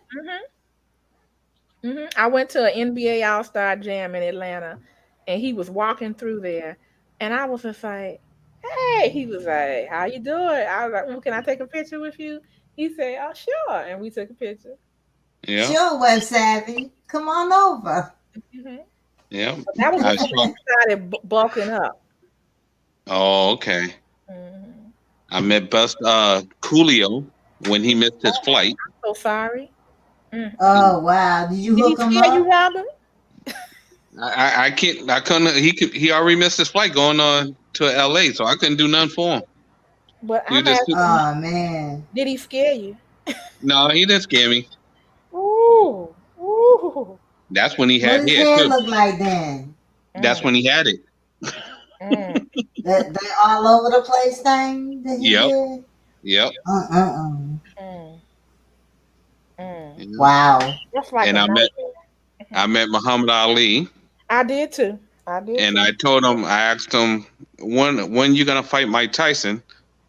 I went to an NBA All Star Jam in Atlanta, and he was walking through there, and I was just like, "Hey," he was like, "How you doing?" I was like, "Can I take a picture with you?" He said, "Oh, sure," and we took a picture. Yeah. Sure, web savvy. Come on over. hmm Yeah. But that was I before saw. he started bulking up. Oh, okay. hmm I met Coolio when he missed his flight. So sorry. Mm. Oh wow. Did you Did he hook him scare you, up? Robert? I can't. I couldn't. He already missed his flight going on to L.A. So I couldn't do nothing for him. But He was I'm just. asking you, Oh man. did he scare you? No, he didn't scare me. Ooh, ooh. That's when he What had his hair hair too. look like then? That's Mm, when he had it. mm, That all over the place thing that he Yep. did? Yep. mm, mm. Yeah. Wow. That's like And a I met nightmare. I met Muhammad Ali, I did too. I did and too. I asked him when you gonna fight Mike Tyson.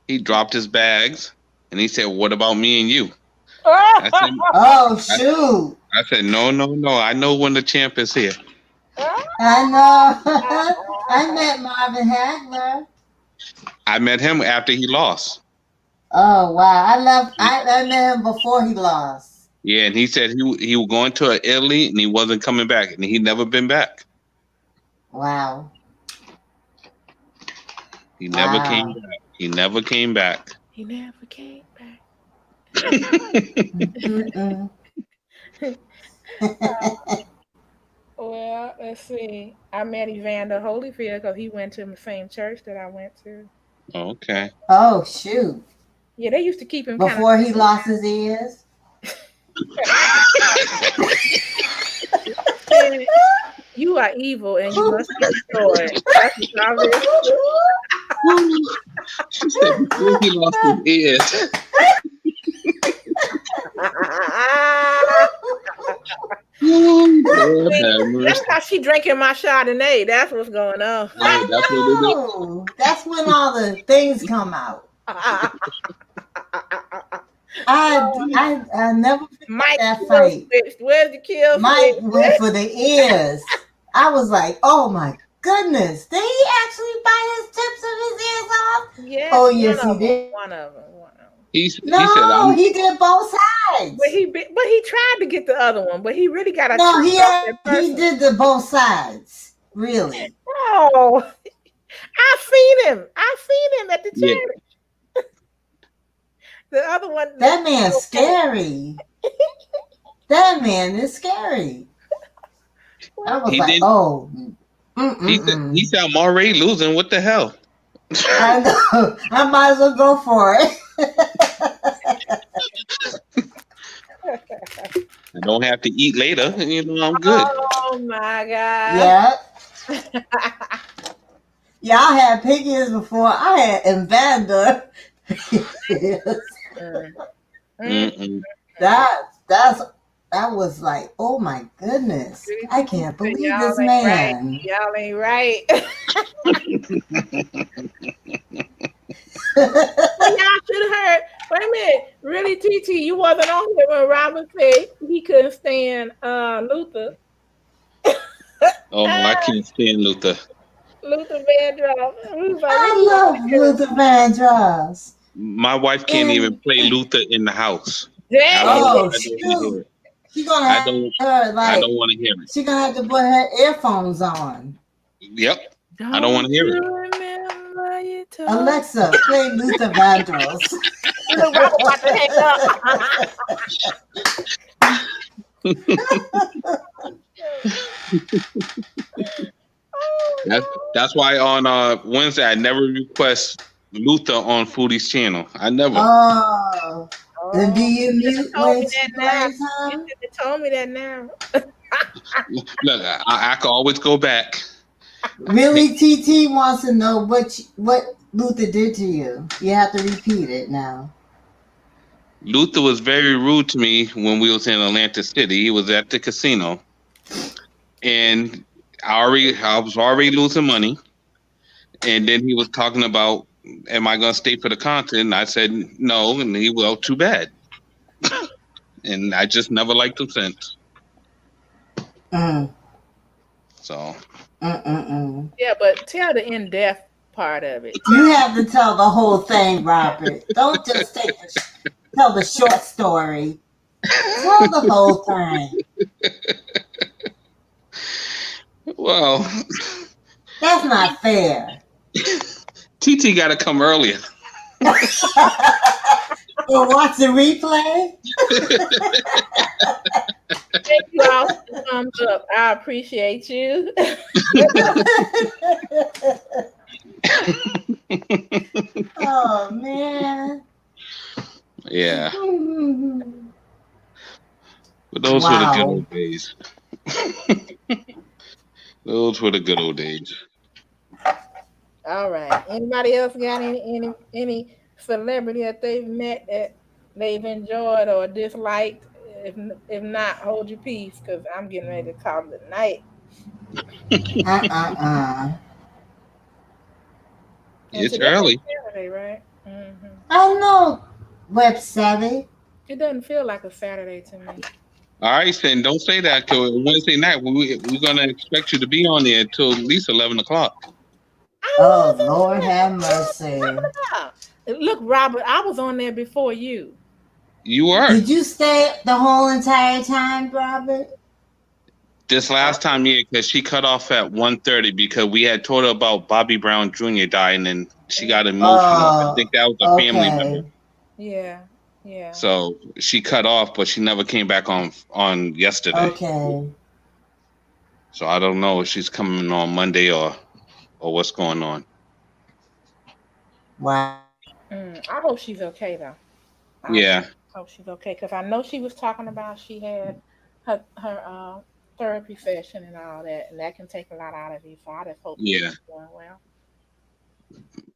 He dropped his bags and he said, "What about me and you?" I said, Oh I, shoot. I said, no, no, no. I know when the champ is here. I know. I met Marvin Hagler. I met him after he lost. Oh wow. I met him before he lost. Yeah, and he said he was going to Italy and he wasn't coming back, and he never been back. Wow. He never came Wow. back. He never came back. He never came back. Mm-mm. Well, let's see. I met Evander Holyfield because he went to the same church that I went to. Okay. Oh shoot. Yeah, they used to keep him kind of. Before he lost his ears? And you are evil and you must be destroyed. That's the obvious. She said before he lost his ears. Lord have That's mercy. how she drinking my Chardonnay. That's what's going on. Yeah, that's what it is. I know. That's when all the things come out. I never forget Mike that kill fight. switch. Where's the kill Mike went switch? for the ears. I was like, oh my goodness. Did he actually bite his tips of his ears off? Yes, Oh, one yes, he of them. did. One of them. One of them. He said, No, "I'm." he did both But sides. he tried to get the other one, but he really got a No, chunk off that he person. did the both sides. Really. Oh, I seen him. I seen him at the Yeah, charity. The other one That looked man's okay. scary. That man is scary. I was he like, did. oh, He said, "I'm already losing. What the hell?" I know. I might as well go for it. I don't have to eat later. You know, I'm good. Oh my god. Yeah. Yeah, I had piggies before. I had Evander. Mm, mm. Mm-mm. that's that was like, oh my goodness. Really, I TT can't said, believe y'all this ain't right. man. Y'all ain't right. Well, y'all should have heard. Wait a minute. Really, TT, you wasn't on here when Robert said he couldn't stand Luther. Oh, I can't stand Luther. Luther Vandross. We was like, what I you want love to do? Luther Vandross. My wife can't even And play Luther in the house. I Dang. don't. oh I don't want to hear shoot. it. She gonna I have don't. her I like don't want to hear it. she gonna have to put her earphones on. Yep. I don't want Don't to hear you it. remember you told Alexa, play Luther Vandross. Look, Robert about to hang That's why on Wednesday I never request Luther on Foodie's channel. I never. Oh. Then do Oh, you you should mute have told when me she that now. plays You her? should have told me that now. Look, I can always go back. Really, TT wants to know what Luther did to you. You have to repeat it now. Luther was very rude to me when we was in Atlantic City. He was at the casino, and I was already losing money. And then he was talking about, "Am I going to stay for the concert?" And I said no, and he, well, too bad. And I just never liked him since. Mm, So mm. Yeah, but tell the in-depth part of it. You have to tell the whole thing, Robert. Don't just tell the short story. Tell the whole thing. well, That's not fair. TT got to come earlier. Or watch the replay. Thank you all for the thumbs up. I appreciate you. Oh man. Yeah, but those were the good Wow. old days. Those were the good old days. All right. Anybody else got any celebrity that they've met that they've enjoyed or disliked? If not, hold your peace because I'm getting ready to call it a night. Uh. And It's today is early. Saturday, right? I know Web Savvy. It doesn't feel like a Saturday to me. All right, then don't say that till Wednesday night. We're gonna expect you to be on there till at least 11 o'clock. I Oh wasn't on Lord there. have What are you mercy. talking about? Look, Robert, I was on there before you. You were. Did you stay the whole entire time, Robert? This I, last time, yeah, because she cut off at 1:30 because we had told her about Bobby Brown Jr. dying and she got emotional. I think that was a family member. Okay. yeah, yeah. So she cut off, but she never came back on yesterday. Okay. So I don't know if she's coming on Monday or what's going on. Wow. I hope she's okay though. I Yeah. Hope she's okay. Because I know she was talking about she had her therapy session and all that, and that can take a lot out of you. So I just hope that Yeah. she's doing well.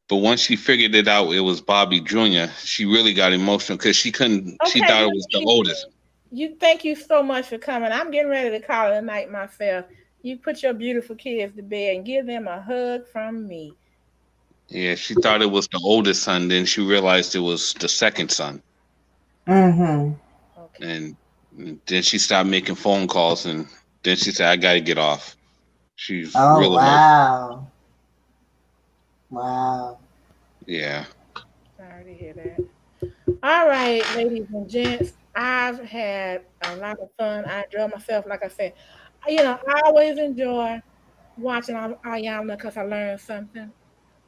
But once she figured it out, it was Bobby Jr. She really got emotional because she couldn't. She Okay, thought it well, was the oldest. you thank you so much for coming. I'm getting ready to call it a night myself. You put your beautiful kids to bed and give them a hug from me. Yeah, she thought it was the oldest son. Then she realized it was the second son, Mm-hmm. Okay. and then she stopped making phone calls. And then she said, "I got to get off." She's Oh, real emotional. wow. Wow. Yeah. Sorry to hear that. All right, ladies and gents, I've had a lot of fun. I enjoy myself, like I said. I always enjoy watching Iyanla because I learned something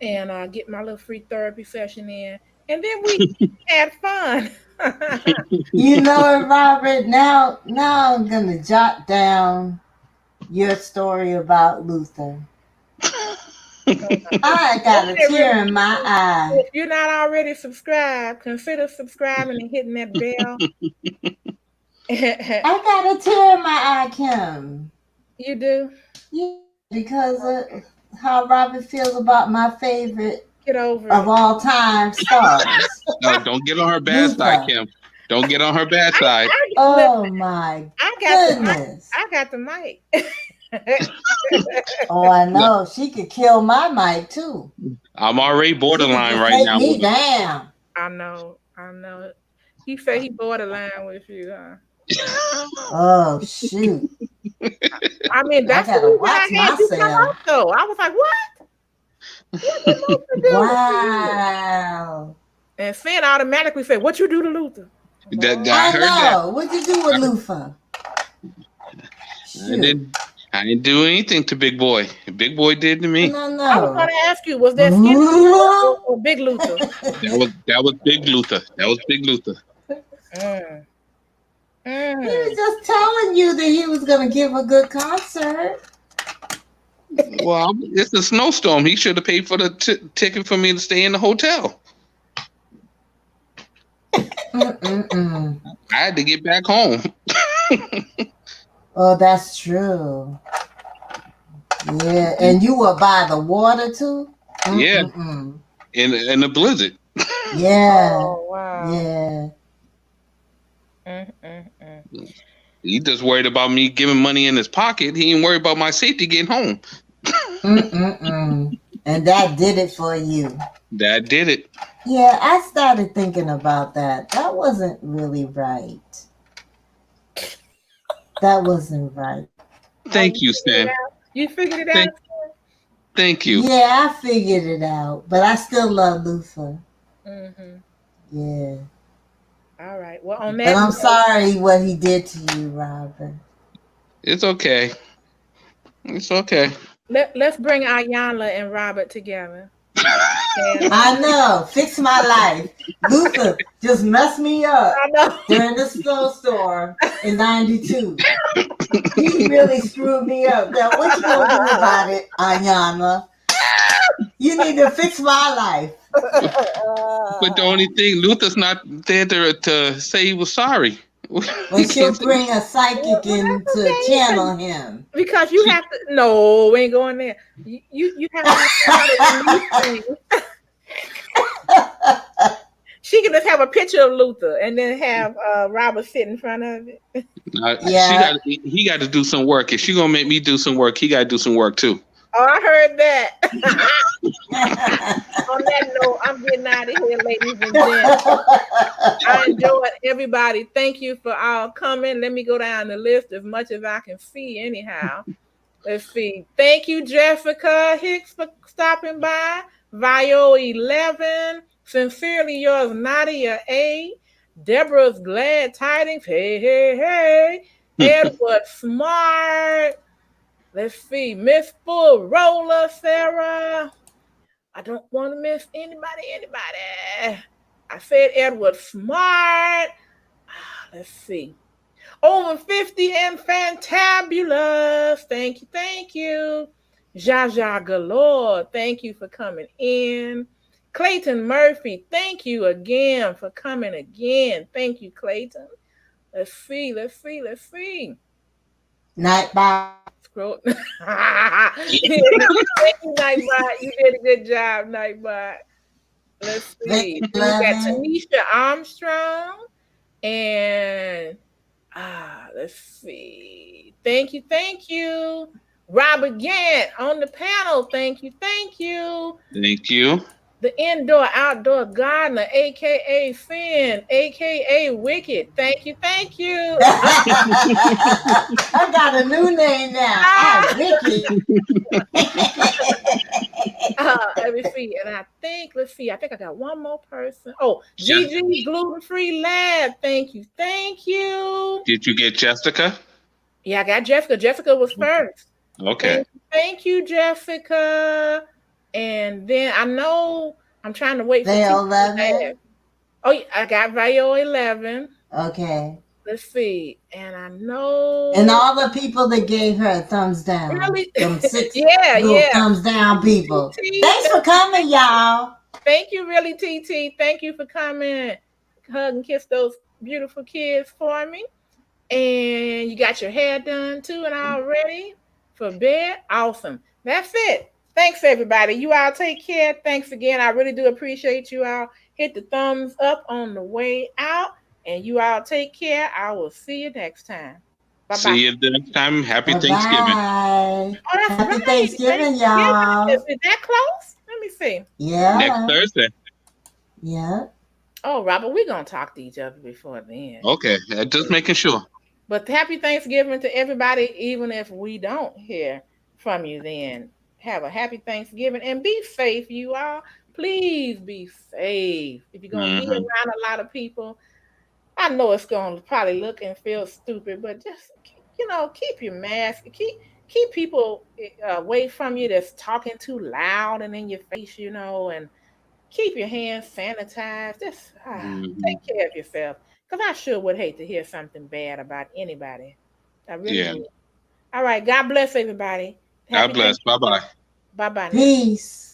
and get my little free therapy session in. And then we had fun. You know what, Robert? Now I'm gonna jot down your story about Luther. I Don't got a get really tear in my eye. If you're not already subscribed, consider subscribing and hitting that bell. I got a tear in my eye, Kim. You do? Yeah, because of how Robert feels about my favorite Get over of it. all time stars, No, don't get on her bad side, Luther. Kim. Don't get on her bad I, side. look, Oh my I got the mic. goodness. I got the mic. Oh, I Look, know. She could kill my mic too. I'm already She could borderline just right take now me with her. down. I know. I know. He said he borderline with you, huh? Oh shoot. I mean, I that's the gotta reason watch I had you come myself. up, though. I was like, what? What did Luther do to you? Wow. And Finn automatically said, what you do to Luther? I I Boy, heard that. know. What'd you do with Lufa? I Shoot. didn't. I didn't do anything to Big Boy. Big Boy did to me. No, I was going no. to ask you, was that Skinny Luther or Big Luther? That was Big Luther. That was Big Luther. Mm. He was Mm. just telling you that he was gonna give a good concert. Well, it's a snowstorm. He should have paid for the ticket for me to stay in the hotel. Mm-mm-mm. I had to get back home. Oh, that's true. Yeah, and you were by the water too. Yeah, Mm-mm-mm. in the blizzard. Yeah, Oh, wow. yeah. Mm-mm-mm. He just worried about me giving money in his pocket. He ain't worried about my safety getting home. Mm-mm-mm. And that did it for you. That did it. Yeah, I started thinking about that. That wasn't really right. That wasn't right. Oh, Thank you you, figured it Stan. out? You figured it out? Thank, thank you. Yeah, I figured it out. But I still love Luther. Mm-hmm. Yeah. All right. Well, on But that I'm note, sorry what he did to you, Robert. It's okay. It's okay. let's bring Ayanla and Robert together. And I know. Fix my life. Luther just messed me up I know. during the snowstorm in 92. He really screwed me up. Now, what you gonna do about it, Ayana? You need to fix my life. But the only thing, Luther's not there to say he was sorry. Well, He she'll can't say. bring a Well, psychic in that's to okay channel him. because you She, have to. No, we ain't going there. You have to learn how to release things. She can just have a picture of Luther and then have Robert sit in front of it. she Yeah. got. He got to do some work. If she gonna make me do some work, he got to do some work too. Oh, I heard that. On that note, I'm getting out of here, ladies and gents. I enjoyed everybody. Thank you for all coming. Let me go down the list as much as I can see, anyhow. Let's see. Thank you, Jessica Hicks, for stopping by. Vio 11. Sincerely yours, Nadia A. Deborah's Glad Tidings. Hey, hey, hey. Edward Smart. Let's see. Miss Full Roller, Sarah. I don't want to miss anybody. I said Edward Smart. Let's see. Over 50 and fantabulous. Thank you. Jaja Galore. Thank you for coming in. Clayton Murphy, thank you again for coming again. Thank you, Clayton. Let's see, let's see, let's see. Nightbot. Scroll. Thank you, Nightbot. You did a good job, Nightbot. Let's see. Victor Then we got Levin. Tanisha Armstrong and let's see. Thank you, thank you. Robert Gant on the panel. Thank you, thank you. Thank you. The indoor outdoor gardener, aka Finn, aka Wicked. Thank you, thank you. I got a new name now. Ah, I'm Wicked. let me see. And I think, let's see, I think I got one more person. Oh, Just, Gigi's Gluten Free Lab. Thank you. Thank you. did you get Jessica? Yeah, I got Jessica. Jessica was first. Okay. Thank you, Jessica. And then I know I'm trying to wait for Veil TT Lab. 11. Oh, yeah, I got Vio 11. Okay. Let's see. And I know. And all the people that gave her a thumbs down. Really? Them 6 Yeah, little yeah. thumbs down people. TT, Thanks for coming, y'all. thank you, really, TT. Thank you for coming. Hug and kiss those beautiful kids for me. And you got your hair done too and all ready for bed. Awesome. That's it. Thanks, everybody. You all take care. Thanks again. I really do appreciate you all. Hit the thumbs up on the way out. And you all take care. I will see you next time. Bye bye. See you the next time. Happy Bye Thanksgiving. bye. Oh, that's Happy right. Thanksgiving, Thanksgiving. y'all. Is it that close? Let me see. Next Yeah. Thursday. Yeah. Oh, Robert, we're going to talk to each other before then. Okay. Just making sure. But happy Thanksgiving to everybody, even if we don't hear from you then. Have a happy Thanksgiving and be safe, you all. Please be safe. If you're going to be Hmm. around a lot of people, I know it's going to probably look and feel stupid, but just, keep your mask. Keep people away from you that's talking too loud and in your face, and keep your hands sanitized. Just Hmm. take care of yourself. Because I sure would hate to hear something bad about anybody. I really Yeah. would. All right. God bless everybody. God Happy bless. Bye Thanksgiving. bye. Bye bye now. Peace.